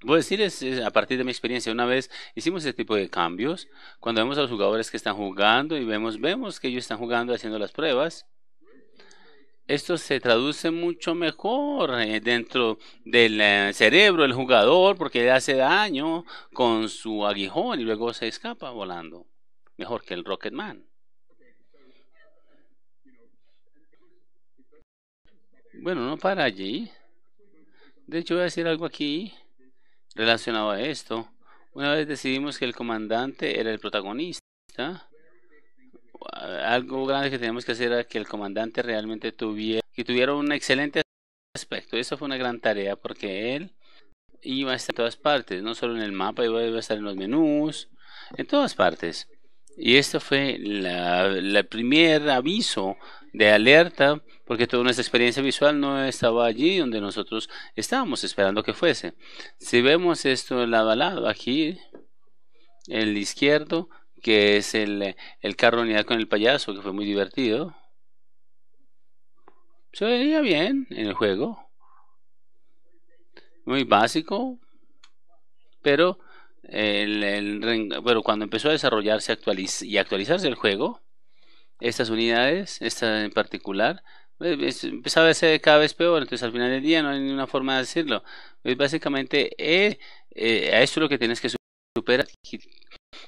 S2: voy a decir a partir de mi experiencia, una vez hicimos ese tipo de cambios, cuando vemos a los jugadores que están jugando y vemos que ellos están jugando haciendo las pruebas. Esto se traduce mucho mejor dentro del cerebro del jugador porque le hace daño con su aguijón y luego se escapa volando. Mejor que el Rocket Man. Bueno, no para allí. De hecho, voy a decir algo aquí relacionado a esto. Una vez decidimos que el comandante era el protagonista. Algo grande que teníamos que hacer era que el comandante realmente tuviera un excelente aspecto. Eso fue una gran tarea porque él iba a estar en todas partes, no solo en el mapa, iba a estar en los menús, en todas partes. Y esto fue el primer aviso de alerta, porque toda nuestra experiencia visual no estaba allí donde nosotros estábamos esperando que fuese. Si vemos esto lado a lado, aquí, el izquierdo, que es el carro unidad con el payaso, que fue muy divertido. Se veía bien en el juego. Muy básico, pero pero cuando empezó a desarrollarse y actualizarse el juego, estas unidades, esta en particular, empezaba a ser cada vez peor. Entonces al final del día no hay ninguna forma de decirlo. Básicamente a esto es lo que tienes que superar.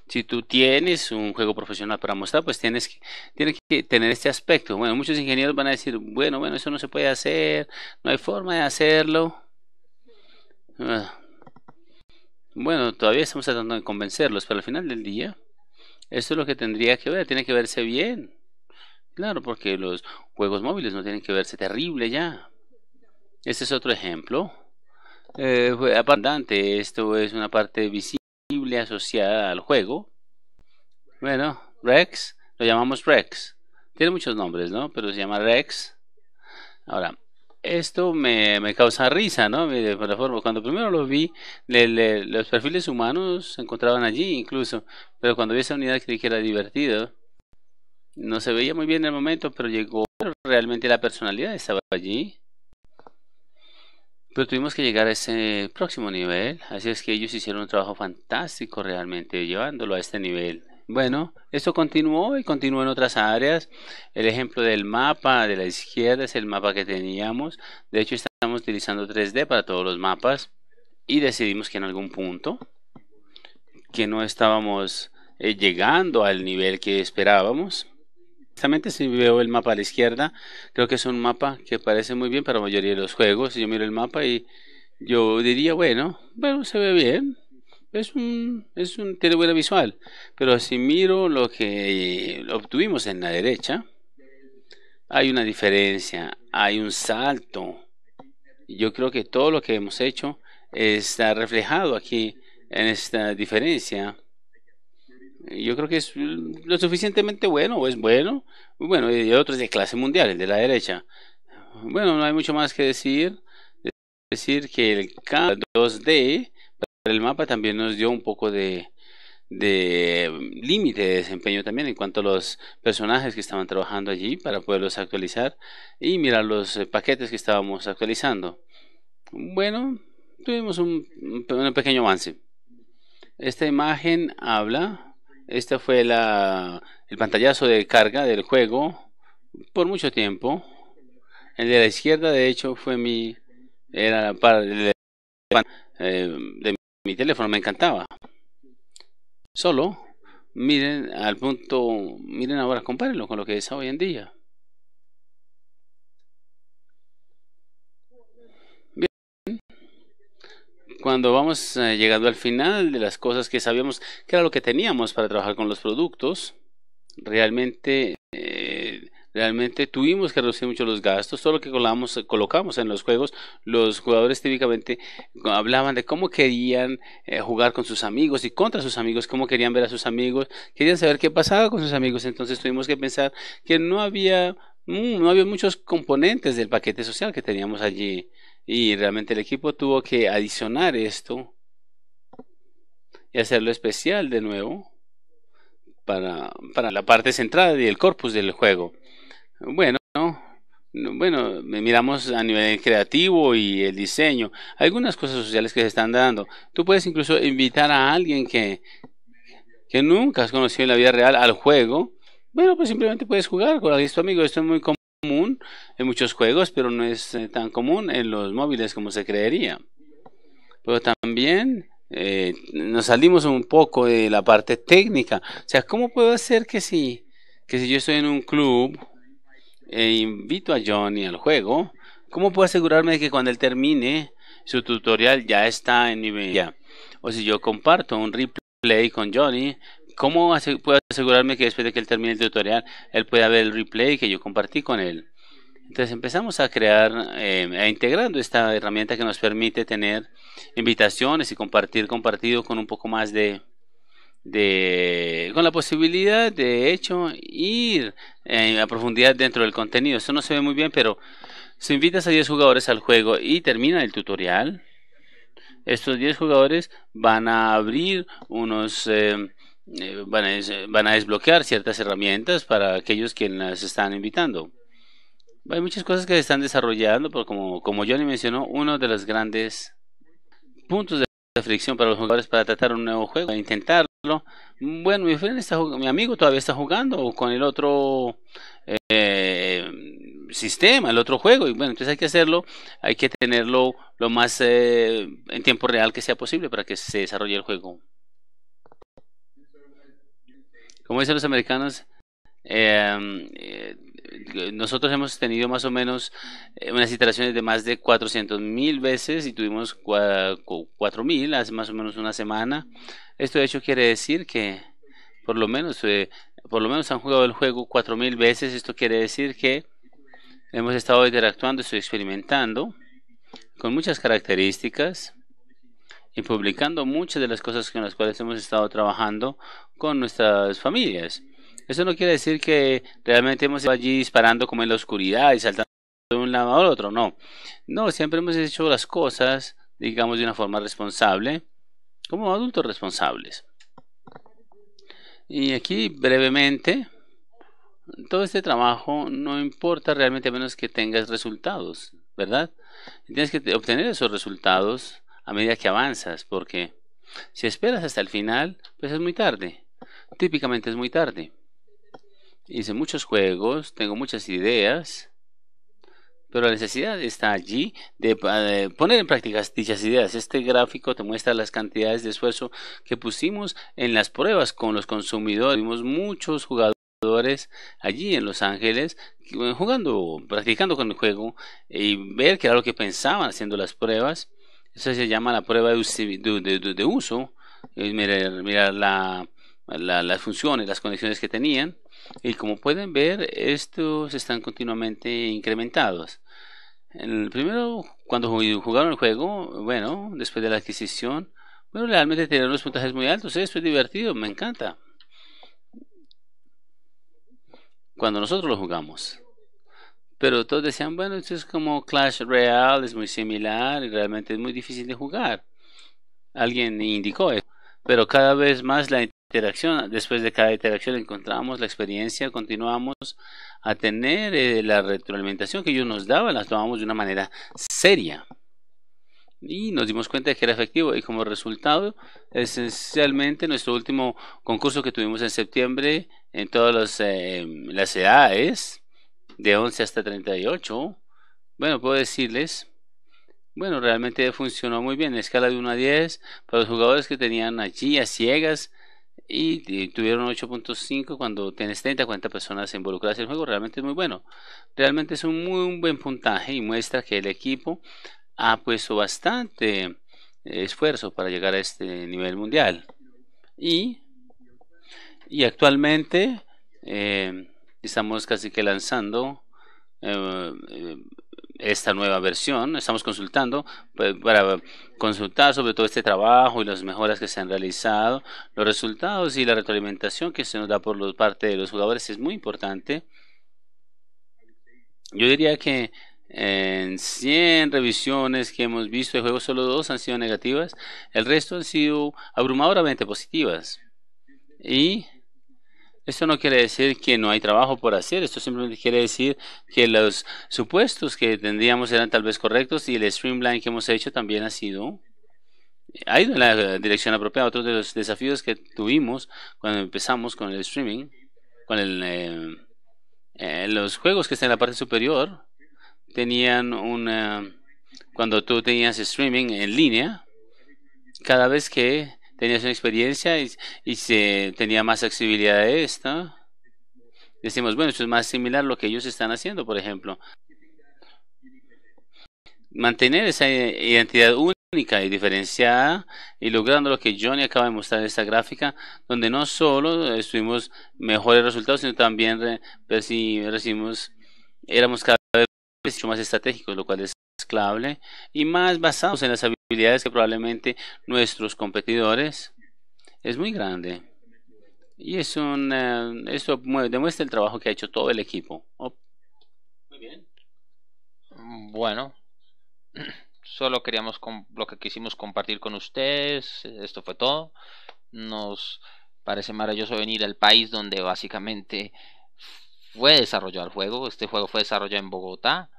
S2: Si tú tienes un juego profesional para mostrar, pues tienes que tener este aspecto. Bueno, muchos ingenieros van a decir, bueno, eso no se puede hacer, no hay forma de hacerlo. Bueno, todavía estamos tratando de convencerlos, pero al final del día, esto es lo que tendría que ver, tiene que verse bien. Claro, porque los juegos móviles no tienen que verse terrible ya. Este es otro ejemplo. Fue abundante, esto es una parte visible asociada al juego. Bueno, Rex, lo llamamos Rex. Tiene muchos nombres, ¿no? Pero se llama Rex. Ahora, esto me causa risa, ¿no? Por la forma, cuando primero lo vi, los perfiles humanos se encontraban allí incluso, pero cuando vi esa unidad creí que era divertido. No se veía muy bien en el momento, pero llegó, realmente la personalidad estaba allí. Pero tuvimos que llegar a ese próximo nivel, así es que ellos hicieron un trabajo fantástico realmente, llevándolo a este nivel. Bueno, esto continuó y continuó en otras áreas. El ejemplo del mapa de la izquierda es el mapa que teníamos. De hecho, estamos utilizando 3D para todos los mapas. Y decidimos que en algún punto, que no estábamos llegando al nivel que esperábamos. Exactamente, si veo el mapa a la izquierda, creo que es un mapa que parece muy bien para la mayoría de los juegos. Yo miro el mapa y yo diría, bueno, se ve bien. Tiene buena visual, pero si miro lo que obtuvimos en la derecha, hay una diferencia, hay un salto. Y yo creo que todo lo que hemos hecho está reflejado aquí en esta diferencia. Yo creo que es lo suficientemente bueno, o es bueno. Bueno, y otros de clase mundial, el de la derecha. Bueno, no hay mucho más que decir. Decir que el cambio 2D para el mapa también nos dio un poco de límite de desempeño también en cuanto a los personajes que estaban trabajando allí para poderlos actualizar y mirar los paquetes que estábamos actualizando. Bueno, tuvimos un pequeño avance. Esta imagen habla, este fue el pantallazo de carga del juego por mucho tiempo. El de la izquierda, de hecho, era para de mi teléfono, me encantaba. Solo miren al punto, miren ahora, compárenlo con lo que es hoy en día. Bien, cuando vamos llegando al final de las cosas que sabíamos que era lo que teníamos para trabajar con los productos, realmente tuvimos que reducir mucho los gastos. Todo lo que colocamos en los juegos, los jugadores típicamente hablaban de cómo querían jugar con sus amigos y contra sus amigos, cómo querían ver a sus amigos, querían saber qué pasaba con sus amigos. Entonces tuvimos que pensar que no había muchos componentes del paquete social que teníamos allí, y realmente el equipo tuvo que adicionar esto y hacerlo especial de nuevo para la parte central y el corpus del juego. Bueno, miramos a nivel creativo y el diseño, algunas cosas sociales que se están dando. Tú puedes incluso invitar a alguien que nunca has conocido en la vida real al juego. Bueno, pues simplemente puedes jugar con tu amigo. Esto es muy común en muchos juegos, pero no es tan común en los móviles como se creería. Pero también nos salimos un poco de la parte técnica. O sea, ¿cómo puedo hacer que si yo estoy en un club e invito a Johnny al juego, cómo puedo asegurarme de que cuando él termine su tutorial ya está en nivel ya? O si yo comparto un replay con Johnny, ¿cómo puedo asegurarme que después de que él termine el tutorial, él pueda ver el replay que yo compartí con él? Entonces empezamos a crear, integrando esta herramienta que nos permite tener invitaciones y compartir compartido con un poco más con la posibilidad de hecho ir a profundidad dentro del contenido. Esto no se ve muy bien, pero si invitas a 10 jugadores al juego y termina el tutorial, estos 10 jugadores van a abrir van a desbloquear ciertas herramientas para aquellos que las están invitando. Hay muchas cosas que se están desarrollando, pero como Johnny mencionó, uno de los grandes puntos de fricción para los jugadores para tratar un nuevo juego, para intentarlo. Bueno, mi amigo todavía está jugando con el otro sistema, el otro juego, y bueno, entonces hay que hacerlo, hay que tenerlo lo más en tiempo real que sea posible para que se desarrolle el juego. Como dicen los americanos, nosotros hemos tenido más o menos unas iteraciones de más de 400,000 veces y tuvimos 4,000 hace más o menos una semana. Esto de hecho quiere decir que por lo menos han jugado el juego 4,000 veces. Esto quiere decir que hemos estado interactuando, estoy experimentando con muchas características y publicando muchas de las cosas con las cuales hemos estado trabajando con nuestras familias. Eso no quiere decir que realmente hemos estado allí disparando como en la oscuridad y saltando de un lado al otro, no. No, siempre hemos hecho las cosas, digamos, de una forma responsable, como adultos responsables. Y aquí, brevemente, todo este trabajo no importa realmente a menos que tengas resultados, ¿verdad? Tienes que obtener esos resultados a medida que avanzas, porque si esperas hasta el final, pues es muy tarde. Típicamente es muy tarde. Hice muchos juegos, tengo muchas ideas, pero la necesidad está allí de poner en práctica dichas ideas. Este gráfico te muestra las cantidades de esfuerzo que pusimos en las pruebas con los consumidores. Tuvimos muchos jugadores allí en Los Ángeles jugando, practicando con el juego y ver qué era lo que pensaban haciendo las pruebas. Eso se llama la prueba de uso. Mirar las funciones, las conexiones que tenían. Y como pueden ver, estos están continuamente incrementados. El primero, cuando jugaron el juego, bueno, después de la adquisición, bueno, realmente tenían los puntajes muy altos. Esto es divertido, me encanta. Cuando nosotros lo jugamos. Pero todos decían, bueno, esto es como Clash Royale, es muy similar y realmente es muy difícil de jugar. Alguien indicó eso. Pero cada vez más la interacción, después de cada interacción encontramos la experiencia, continuamos a tener la retroalimentación que ellos nos daban, las tomamos de una manera seria. Y nos dimos cuenta de que era efectivo y como resultado, esencialmente nuestro último concurso que tuvimos en septiembre en todas las edades, de 11 hasta 38, bueno, puedo decirles, bueno, realmente funcionó muy bien, en escala de 1 a 10, para los jugadores que tenían allí a ciegas y tuvieron 8.5 cuando tienes 30, 40 personas involucradas en el juego, realmente es muy bueno. Realmente es un buen puntaje y muestra que el equipo ha puesto bastante esfuerzo para llegar a este nivel mundial. Y actualmente estamos casi que lanzando esta nueva versión. Estamos consultando para consultar sobre todo este trabajo y las mejoras que se han realizado. Los resultados y la retroalimentación que se nos da por parte de los jugadores es muy importante. Yo diría que en 100 revisiones que hemos visto de juegos, solo 2 han sido negativas. El resto han sido abrumadoramente positivas. Y esto no quiere decir que no hay trabajo por hacer. Esto simplemente quiere decir que los supuestos que tendríamos eran tal vez correctos y el streamline que hemos hecho también ha ido en la dirección apropiada. Otro de los desafíos que tuvimos cuando empezamos con el streaming, con los juegos que están en la parte superior, tenían cuando tú tenías streaming en línea, cada vez que tenías una experiencia y se tenía más accesibilidad de esta, decimos, bueno, esto es más similar a lo que ellos están haciendo, por ejemplo. Mantener esa identidad única y diferenciada y logrando lo que Johnny acaba de mostrar en esta gráfica, donde no solo tuvimos mejores resultados, sino también éramos cada vez mucho más estratégicos, lo cual es clave, y más basados en las habilidades que probablemente nuestros competidores. Es muy grande. Y esto demuestra el trabajo que ha hecho todo el equipo. Muy bien.
S3: Bueno, solo queríamos lo que quisimos compartir con ustedes. Esto fue todo. Nos parece maravilloso venir al país donde básicamente fue desarrollado el juego. Este juego fue desarrollado en Bogotá.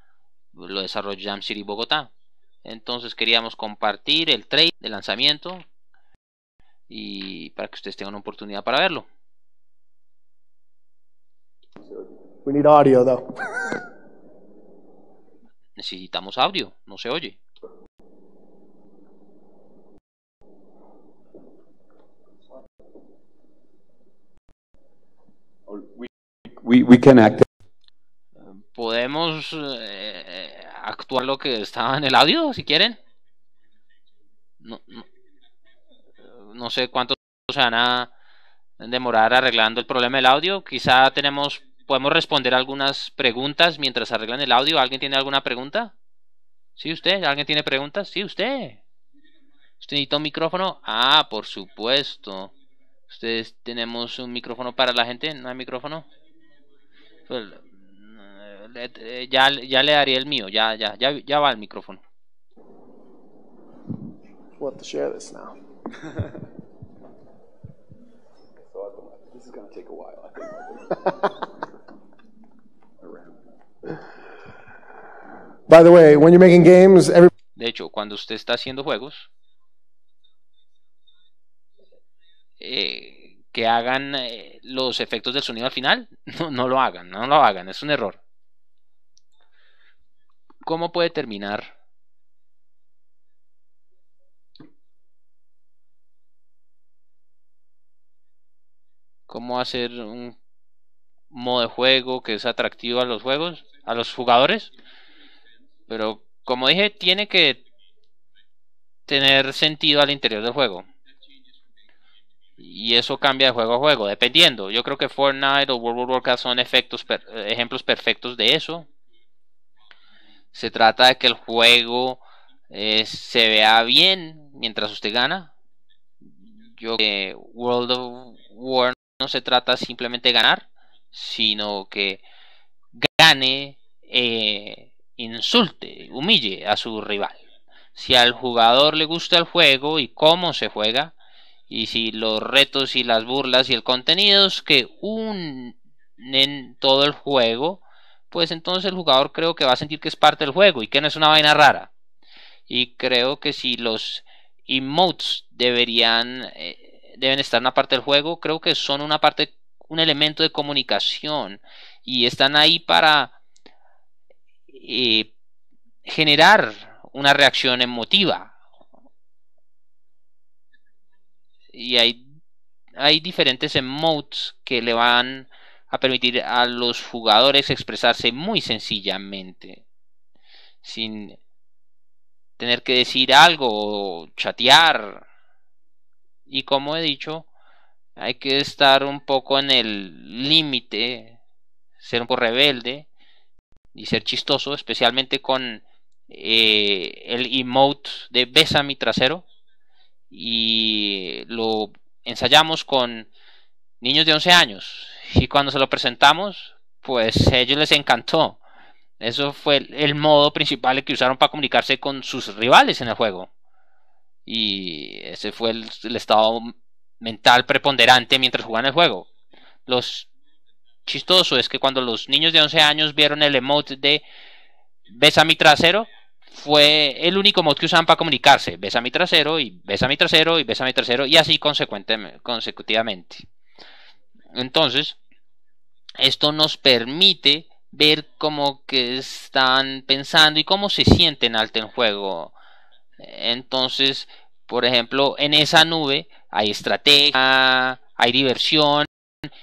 S3: Lo desarrolló Jam City Bogotá. Entonces queríamos compartir el trailer de lanzamiento y para que ustedes tengan una oportunidad para verlo.
S1: We need audio, though.
S3: Necesitamos audio, no se oye.
S4: We can act.
S3: Podemos actuar lo que estaba en el audio, si quieren. No sé cuánto se van a demorar arreglando el problema del audio. Quizá podemos responder algunas preguntas mientras arreglan el audio. ¿Alguien tiene alguna pregunta? ¿Sí, usted? ¿Alguien tiene preguntas? Sí, usted. ¿Usted necesita un micrófono? Ah, por supuesto. ¿Ustedes tenemos un micrófono para la gente? ¿No hay micrófono? Pues, ya le daría el mío. Ya va el micrófono.
S1: We'll have to share this now.
S4: This is going to take a while, I think.
S1: By the way, when you're making games,
S3: De hecho, cuando usted está haciendo juegos, que hagan los efectos del sonido al final, no lo hagan, es un error. ¿Cómo puede terminar? ¿Cómo hacer un modo de juego que es atractivo a los jugadores? Pero como dije, tiene que tener sentido al interior del juego. Y eso cambia de juego a juego, dependiendo. Yo creo que Fortnite o World of Warcraft son ejemplos perfectos de eso. Se trata de que el juego se vea bien mientras usted gana. Yo creo que World of War no se trata simplemente de ganar, sino que gane, insulte, humille a su rival. Si al jugador le gusta el juego y cómo se juega, y si los retos y las burlas y el contenido que unen todo el juego, pues entonces el jugador creo que va a sentir que es parte del juego y que no es una vaina rara. Y creo que si los emotes deben estar en una parte del juego, creo que son un elemento de comunicación y están ahí para generar una reacción emotiva. Y hay diferentes emotes que le van a permitir a los jugadores expresarse muy sencillamente, sin tener que decir algo o chatear. Y como he dicho, hay que estar un poco en el límite, ser un poco rebelde y ser chistoso, especialmente con el emote de besa mi trasero. Y lo ensayamos con niños de 11 años y cuando se lo presentamos, pues a ellos les encantó. Eso fue el modo principal que usaron para comunicarse con sus rivales en el juego. Y ese fue el estado mental preponderante mientras jugaban el juego. Lo chistoso es que cuando los niños de 11 años vieron el emote de besa mi trasero, fue el único emote que usaban para comunicarse. Besa mi trasero y besa mi trasero y besa mi trasero y así consecutivamente. Entonces, esto nos permite ver cómo que están pensando y cómo se sienten ante el juego. Entonces, por ejemplo, en esa nube hay estrategia, hay diversión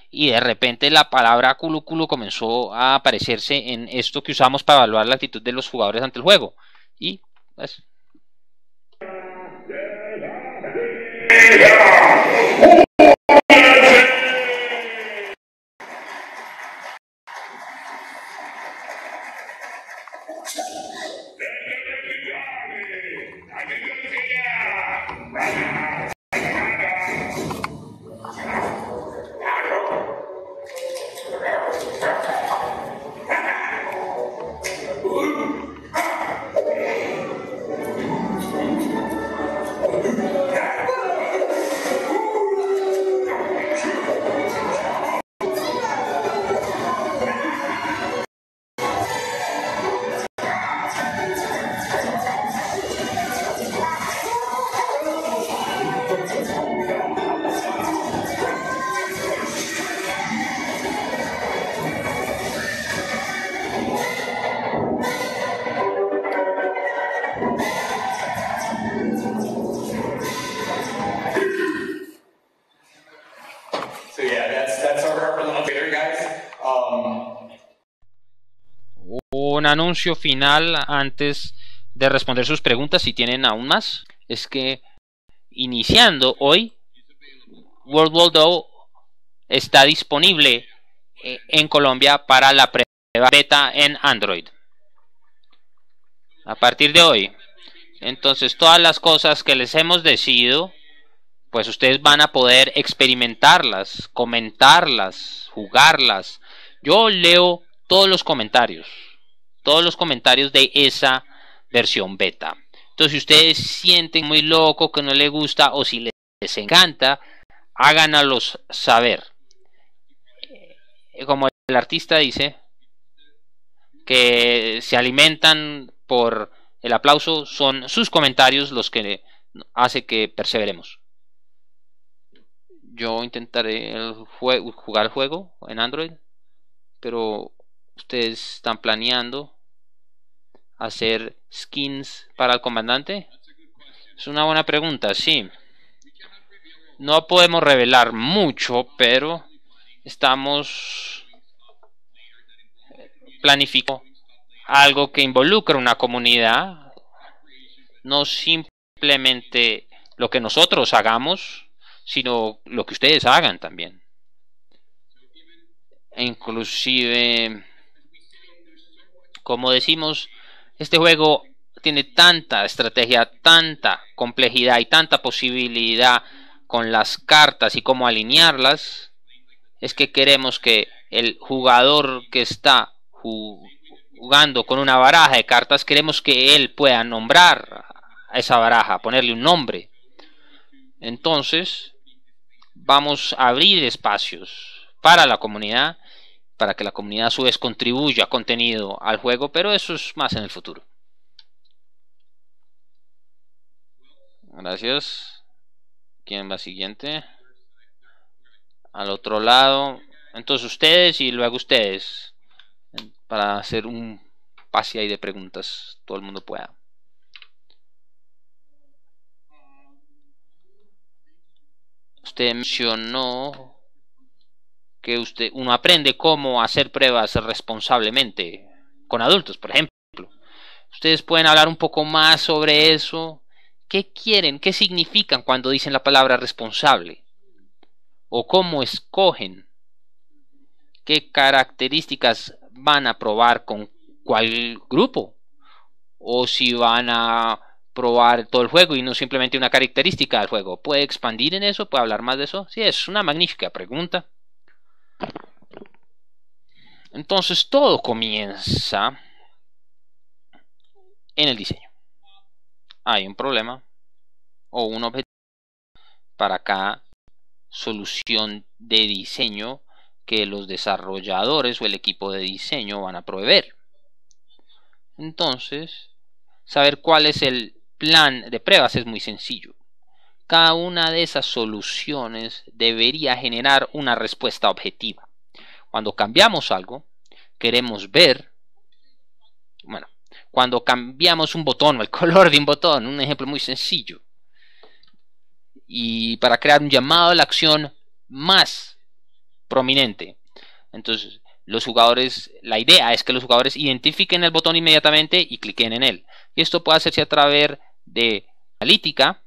S3: y de repente la palabra culo culo comenzó a aparecerse en esto que usamos para evaluar la actitud de los jugadores ante el juego. Y pues,
S4: So yeah, that's our representative, guys.
S3: un anuncio final antes de responder sus preguntas, si tienen aún más, es que iniciando hoy, World War 2 está disponible en Colombia para la prueba beta en Android. A partir de hoy. Entonces, todas las cosas que les hemos decidido, pues ustedes van a poder experimentarlas, comentarlas, jugarlas. Yo leo todos los comentarios de esa versión beta. Entonces, si ustedes sienten muy loco, que no les gusta o si les encanta, háganoslos saber. Como el artista dice, que se alimentan por el aplauso, son sus comentarios los que hace que perseveremos. Yo intentaré jugar el juego en Android, pero ustedes están planeando hacer skins para el comandante. Es una buena pregunta, sí. No podemos revelar mucho, pero estamos planificando algo que involucra una comunidad, no simplemente lo que nosotros hagamos, sino lo que ustedes hagan también. E inclusive, como decimos, este juego tiene tanta estrategia, tanta complejidad y tanta posibilidad con las cartas y cómo alinearlas, es que queremos que el jugador que está jugando con una baraja de cartas, queremos que él pueda nombrar a esa baraja, ponerle un nombre. Entonces, vamos a abrir espacios para la comunidad, para que la comunidad a su vez contribuya contenido al juego, pero eso es más en el futuro. Gracias. ¿Quién va siguiente? Al otro lado. Entonces ustedes y luego ustedes. Para hacer un pase ahí de preguntas. Todo el mundo pueda. Usted mencionó que uno aprende cómo hacer pruebas responsablemente con adultos, por ejemplo. Ustedes pueden hablar un poco más sobre eso. ¿Qué quieren? ¿Qué significan cuando dicen la palabra responsable? ¿O cómo escogen? ¿Qué características van a probar con cuál grupo? ¿O si van a probar todo el juego y no simplemente una característica del juego? ¿Puede expandir en eso? ¿Puede hablar más de eso? Sí, es una magnífica pregunta. Entonces todo comienza en el diseño. Hay un problema o un objetivo para cada solución de diseño que los desarrolladores o el equipo de diseño van a proveer. Entonces, saber cuál es el plan de pruebas es muy sencillo. Cada una de esas soluciones debería generar una respuesta objetiva. Cuando cambiamos algo, queremos ver, bueno, cuando cambiamos un botón o el color de un botón, un ejemplo muy sencillo, y para crear un llamado a la acción más prominente. Entonces, los jugadores, la idea es que los jugadores identifiquen el botón inmediatamente y cliquen en él. Y esto puede hacerse a través de analítica,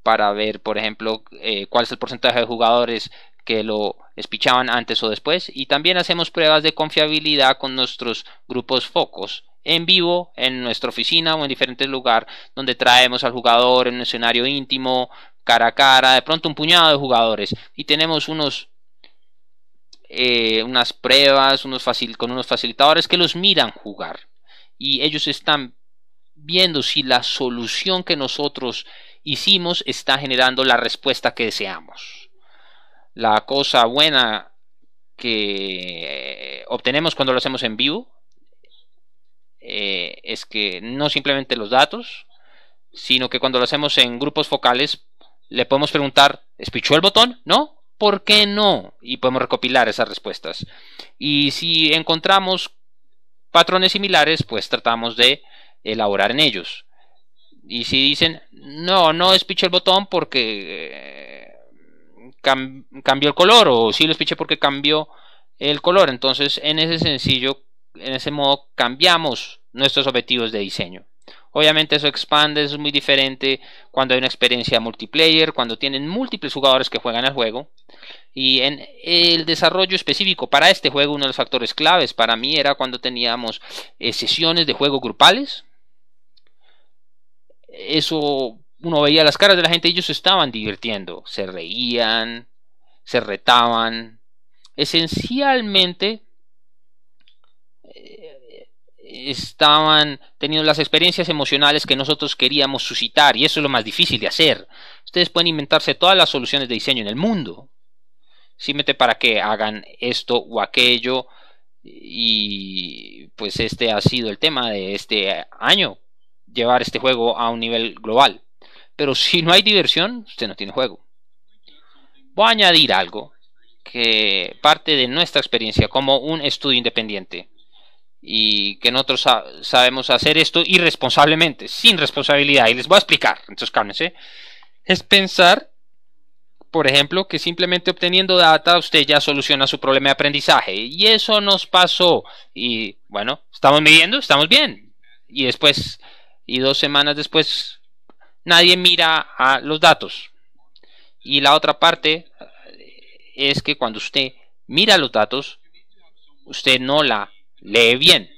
S3: para ver, por ejemplo, cuál es el porcentaje de jugadores que lo espichaban antes o después. Y también hacemos pruebas de confiabilidad con nuestros grupos focos en vivo, en nuestra oficina o en diferentes lugares, donde traemos al jugador en un escenario íntimo, cara a cara, de pronto un puñado de jugadores, y tenemos unas pruebas con unos facilitadores que los miran jugar, y ellos están viendo si la solución que nosotros hicimos está generando la respuesta que deseamos. La cosa buena que obtenemos cuando lo hacemos en vivo es que no simplemente los datos, sino que cuando lo hacemos en grupos focales le podemos preguntar, ¿espichó el botón? ¿No? ¿Por qué no? Y podemos recopilar esas respuestas. Y si encontramos patrones similares, pues tratamos de elaborar en ellos. Y si dicen, no espiché el botón porque cambió el color, o sí lo espiché porque cambió el color, entonces en ese modo cambiamos nuestros objetivos de diseño. Obviamente eso expande, es muy diferente cuando hay una experiencia multiplayer, cuando tienen múltiples jugadores que juegan al juego. Y en el desarrollo específico para este juego, uno de los factores claves para mí era cuando teníamos sesiones de juego grupales. Eso, uno veía las caras de la gente y ellos se estaban divirtiendo, se reían, se retaban. Esencialmente estaban teniendo las experiencias emocionales que nosotros queríamos suscitar, y eso es lo más difícil de hacer. Ustedes pueden inventarse todas las soluciones de diseño en el mundo, simplemente para que hagan esto o aquello, y pues este ha sido el tema de este año, llevar este juego a un nivel global. Pero si no hay diversión, usted no tiene juego. Voy a añadir algo que parte de nuestra experiencia como un estudio independiente, y que nosotros sabemos hacer esto irresponsablemente, sin responsabilidad, y les voy a explicar. Entonces cálmense. Es pensar, por ejemplo, que simplemente obteniendo data usted ya soluciona su problema de aprendizaje, y eso nos pasó, y bueno, estamos midiendo, estamos bien, y después, y 2 semanas después, nadie mira a los datos. Y la otra parte es que cuando usted mira los datos, usted no la lee bien.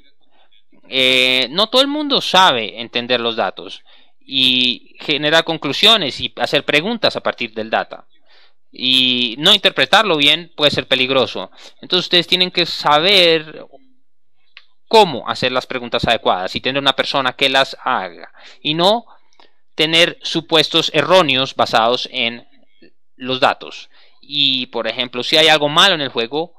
S3: No todo el mundo sabe entender los datos y generar conclusiones y hacer preguntas a partir del data. Y no interpretarlo bien puede ser peligroso. Entonces ustedes tienen que saber cómo hacer las preguntas adecuadas y tener una persona que las haga. Y no tener supuestos erróneos basados en los datos. Y por ejemplo, si hay algo malo en el juego,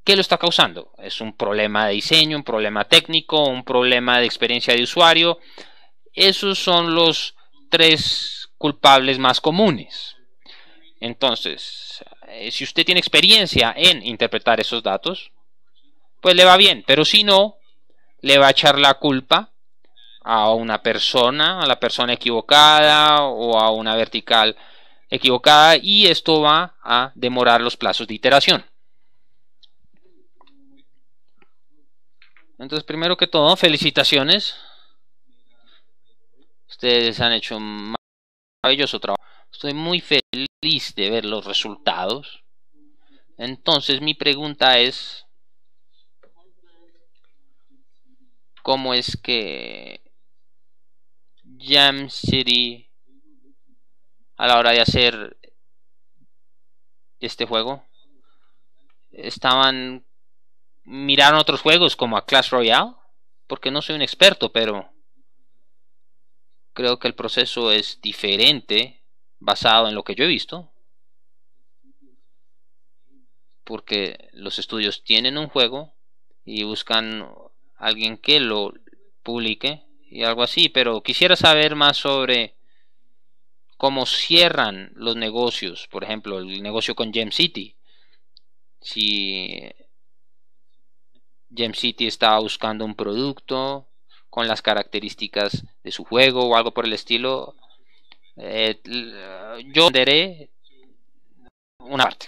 S3: ¿qué lo está causando? ¿Es un problema de diseño, un problema técnico, un problema de experiencia de usuario? Esos son los 3 culpables más comunes. Entonces, si usted tiene experiencia en interpretar esos datos, pues le va bien. Pero si no, le va a echar la culpa a una persona, a la persona equivocada o a una vertical equivocada, y esto va a demorar los plazos de iteración. Entonces, primero que todo, felicitaciones. Ustedes han hecho un maravilloso trabajo. Estoy muy feliz de ver los resultados. Entonces, mi pregunta es: ¿cómo es que Jam City, a la hora de hacer este juego, miraron otros juegos como a Clash Royale? Porque no soy un experto, pero creo que el proceso es diferente basado en lo que yo he visto, porque los estudios tienen un juego y buscan a alguien que lo publique y algo así. Pero quisiera saber más sobre cómo cierran los negocios. Por ejemplo, el negocio con Gem City. Si Gem City estaba buscando un producto con las características de su juego o algo por el estilo, yo venderé una parte.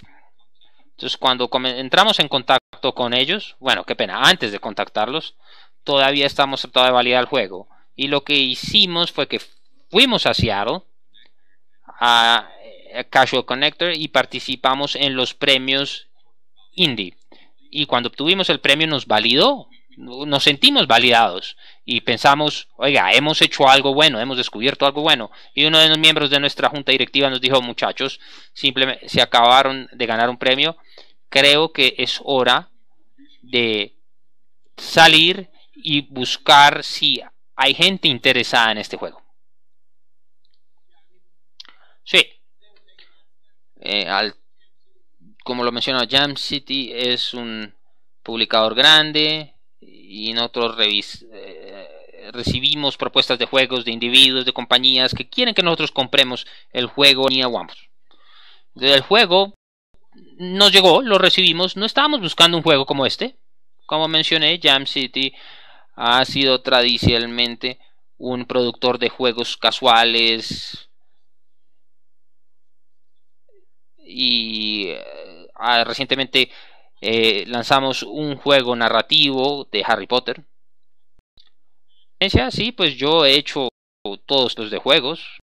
S3: Entonces, cuando entramos en contacto con ellos, bueno, qué pena, antes de contactarlos, todavía estamos tratando de validar el juego. Y lo que hicimos fue que fuimos a Seattle, a Casual Connector, y participamos en los premios Indie. Y cuando obtuvimos el premio nos validó, nos sentimos validados y pensamos: oiga, hemos hecho algo bueno, hemos descubierto algo bueno. Y uno de los miembros de nuestra junta directiva nos dijo: muchachos, simplemente se acabaron de ganar un premio, creo que es hora de salir y buscar si hay gente interesada en este juego. Sí, como lo mencionó, Jam City es un publicador grande y nosotros recibimos propuestas de juegos de individuos, de compañías que quieren que nosotros compremos el juego y aguamos. El juego nos llegó, lo recibimos, no estábamos buscando un juego como este. Como mencioné, Jam City ha sido tradicionalmente un productor de juegos casuales y recientemente lanzamos un juego narrativo de Harry Potter. Sí, pues yo he hecho todos estos de juegos,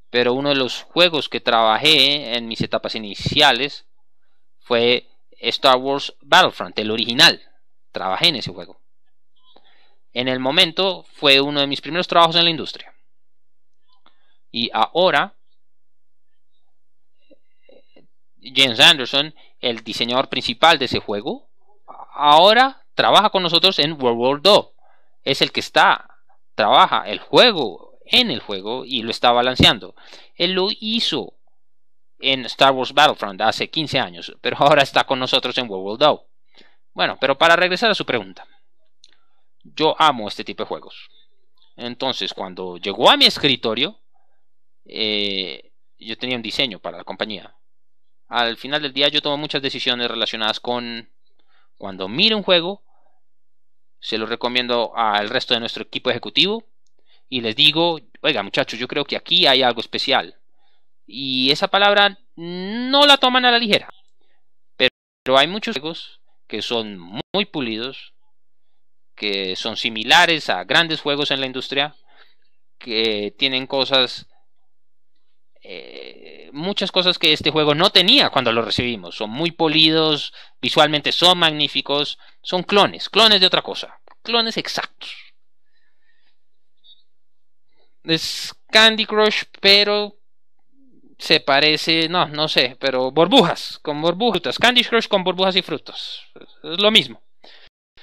S3: pero uno de los juegos que trabajé en mis etapas iniciales fue Star Wars Battlefront, el original. Trabajé en ese juego. En el momento fue uno de mis primeros trabajos en la industria. Y ahora James Anderson, el diseñador principal de ese juego, ahora trabaja con nosotros en World War II. Es el que trabaja el juego en el juego y lo está balanceando. Él lo hizo en Star Wars Battlefront hace 15 años, pero ahora está con nosotros en World War II. Bueno, pero para regresar a su pregunta, yo amo este tipo de juegos. Entonces, cuando llegó a mi escritorio, yo tenía un diseño para la compañía. Al final del día yo tomo muchas decisiones relacionadas con: cuando miro un juego, se lo recomiendo al resto de nuestro equipo ejecutivo y les digo: oiga muchachos, yo creo que aquí hay algo especial. Y esa palabra no la toman a la ligera. Pero hay muchos juegos que son muy pulidos, que son similares a grandes juegos en la industria, que tienen cosas muchas cosas que este juego no tenía cuando lo recibimos. Son muy polidos, visualmente son magníficos, son clones de otra cosa, clones exactos. Es Candy Crush, pero se parece, no sé, pero burbujas, con burbujas, Candy Crush con burbujas y frutos, es lo mismo.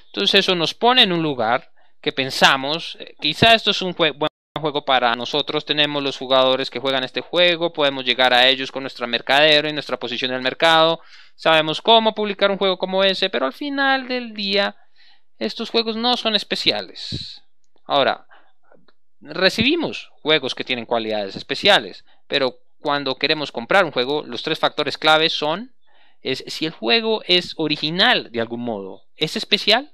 S3: Entonces eso nos pone en un lugar que pensamos, quizá esto es un buen juego para nosotros, tenemos los jugadores que juegan este juego, podemos llegar a ellos con nuestra mercadero y nuestra posición en el mercado, sabemos cómo publicar un juego como ese, pero al final del día estos juegos no son especiales. Ahora, recibimos juegos que tienen cualidades especiales, pero cuando queremos comprar un juego, los tres factores claves son si el juego es original de algún modo, ¿es especial?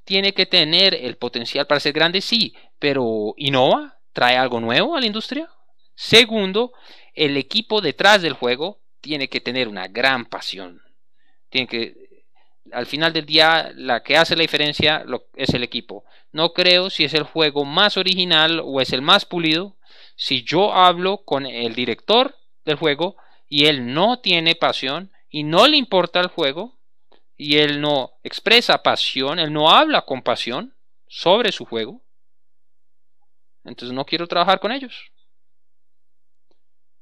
S3: ¿Tiene que tener el potencial para ser grande? Sí, pero ¿innova? ¿Trae algo nuevo a la industria? Segundo, el equipo detrás del juego tiene que tener una gran pasión. Al final del día, la que hace la diferencia es el equipo. No creo si es el juego más original o es el más pulido. Si yo hablo con el director del juego y él no tiene pasión y no le importa el juego, y él no expresa pasión, él no habla con pasión sobre su juego, entonces no quiero trabajar con ellos.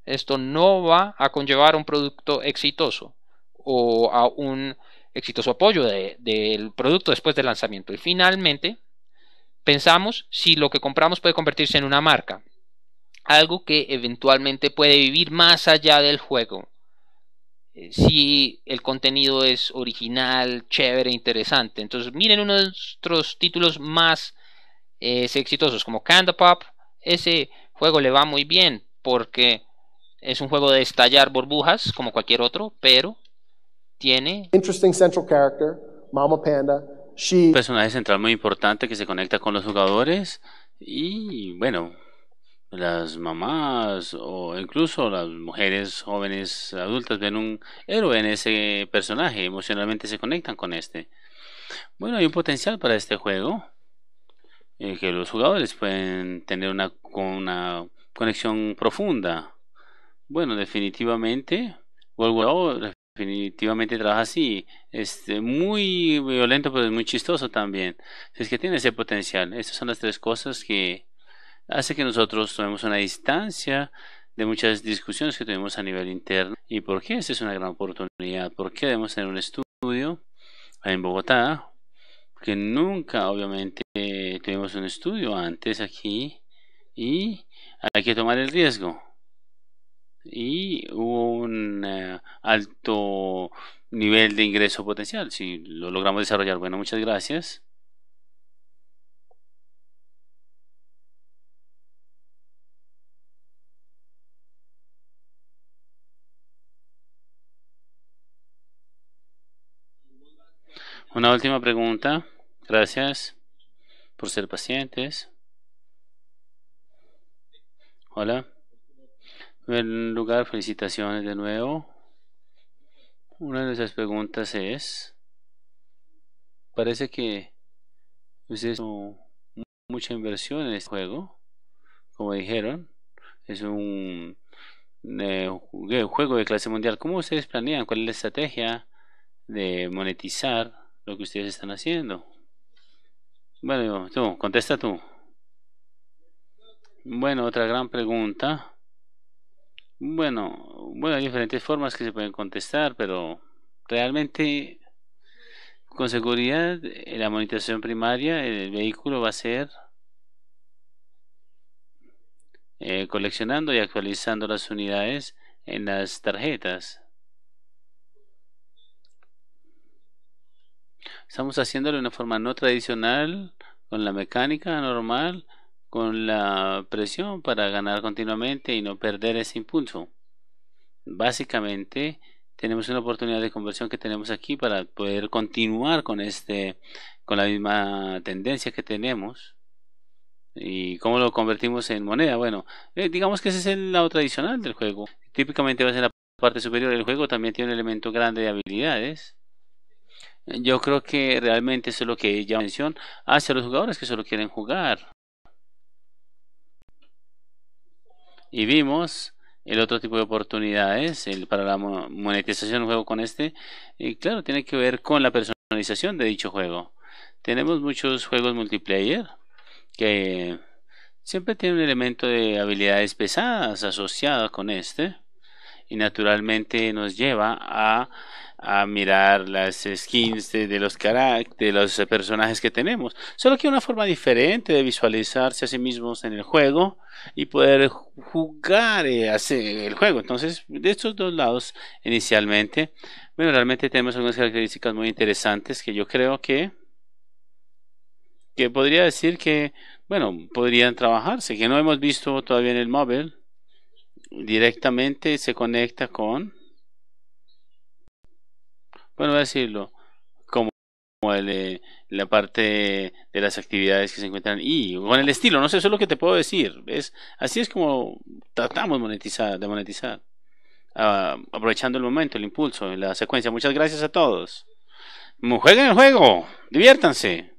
S3: Esto no va a conllevar un producto exitoso o a un exitoso apoyo del producto después del lanzamiento. Y finalmente, pensamos si lo que compramos puede convertirse en una marca, algo que eventualmente puede vivir más allá del juego. Si el contenido es original, chévere, interesante. Entonces miren uno de nuestros títulos más exitosos como Candy Pop. Ese juego le va muy bien porque es un juego de estallar burbujas como cualquier otro, pero tiene
S1: Interesting central character, Mama Panda.
S2: Un personaje central muy importante que se conecta con los jugadores y bueno, las mamás o incluso las mujeres jóvenes adultas ven un héroe en ese personaje, emocionalmente se conectan con este. Bueno, hay un potencial para este juego, que los jugadores pueden tener una conexión profunda. Bueno, definitivamente World War II definitivamente trabaja así, es muy violento pero es muy chistoso también. Es que tiene ese potencial. Estas son las tres cosas que hace que nosotros tomemos una distancia de muchas discusiones que tuvimos a nivel interno. ¿Y por qué esta es una gran oportunidad? ¿Por qué debemos tener un estudio en Bogotá? Porque nunca, obviamente, tuvimos un estudio antes aquí y hay que tomar el riesgo. Y hubo un alto nivel de ingreso potencial si lo logramos desarrollar. Bueno, muchas gracias. Una última pregunta. Gracias por ser pacientes. Hola. En primer lugar, felicitaciones de nuevo. Una de nuestras preguntas es, parece que ustedes han hecho mucha inversión en este juego, como dijeron, es un juego de clase mundial. ¿Cómo ustedes planean? ¿Cuál es la estrategia de monetizar lo que ustedes están haciendo? Bueno, contesta tú. Bueno, otra gran pregunta. Bueno, hay diferentes formas que se pueden contestar, pero realmente con seguridad la monetización primaria del vehículo va a ser coleccionando y actualizando las unidades en las tarjetas. Estamos haciéndolo de una forma no tradicional, con la mecánica normal, con la presión para ganar continuamente y no perder ese impulso. Básicamente tenemos una oportunidad de conversión que tenemos aquí para poder continuar con la misma tendencia que tenemos. ¿Y cómo lo convertimos en moneda? Bueno, digamos que ese es el lado tradicional del juego. Típicamente va a ser la parte superior del juego, también tiene un elemento grande de habilidades. Yo creo que realmente eso es lo que llama atención hacia los jugadores que solo quieren jugar. Y vimos El otro tipo de oportunidades para la monetización del juego con claro, tiene que ver con la personalización de dicho juego. Tenemos muchos juegos multiplayer que siempre tienen un elemento de habilidades pesadas asociado con y naturalmente nos lleva a mirar las skins de los personajes que tenemos, solo que una forma diferente de visualizarse a sí mismos en el juego y poder jugar el juego. Entonces, de estos dos lados inicialmente, bueno, realmente tenemos algunas características muy interesantes que yo creo que podría decir que, bueno, podrían trabajarse, que no hemos visto todavía en el móvil. Directamente se conecta con, bueno, voy a decirlo, como la parte de las actividades que se encuentran y con el estilo, no sé, eso es lo que te puedo decir. Así es como tratamos de monetizar, aprovechando el momento, el impulso, la secuencia. Muchas gracias a todos. Jueguen el juego, diviértanse.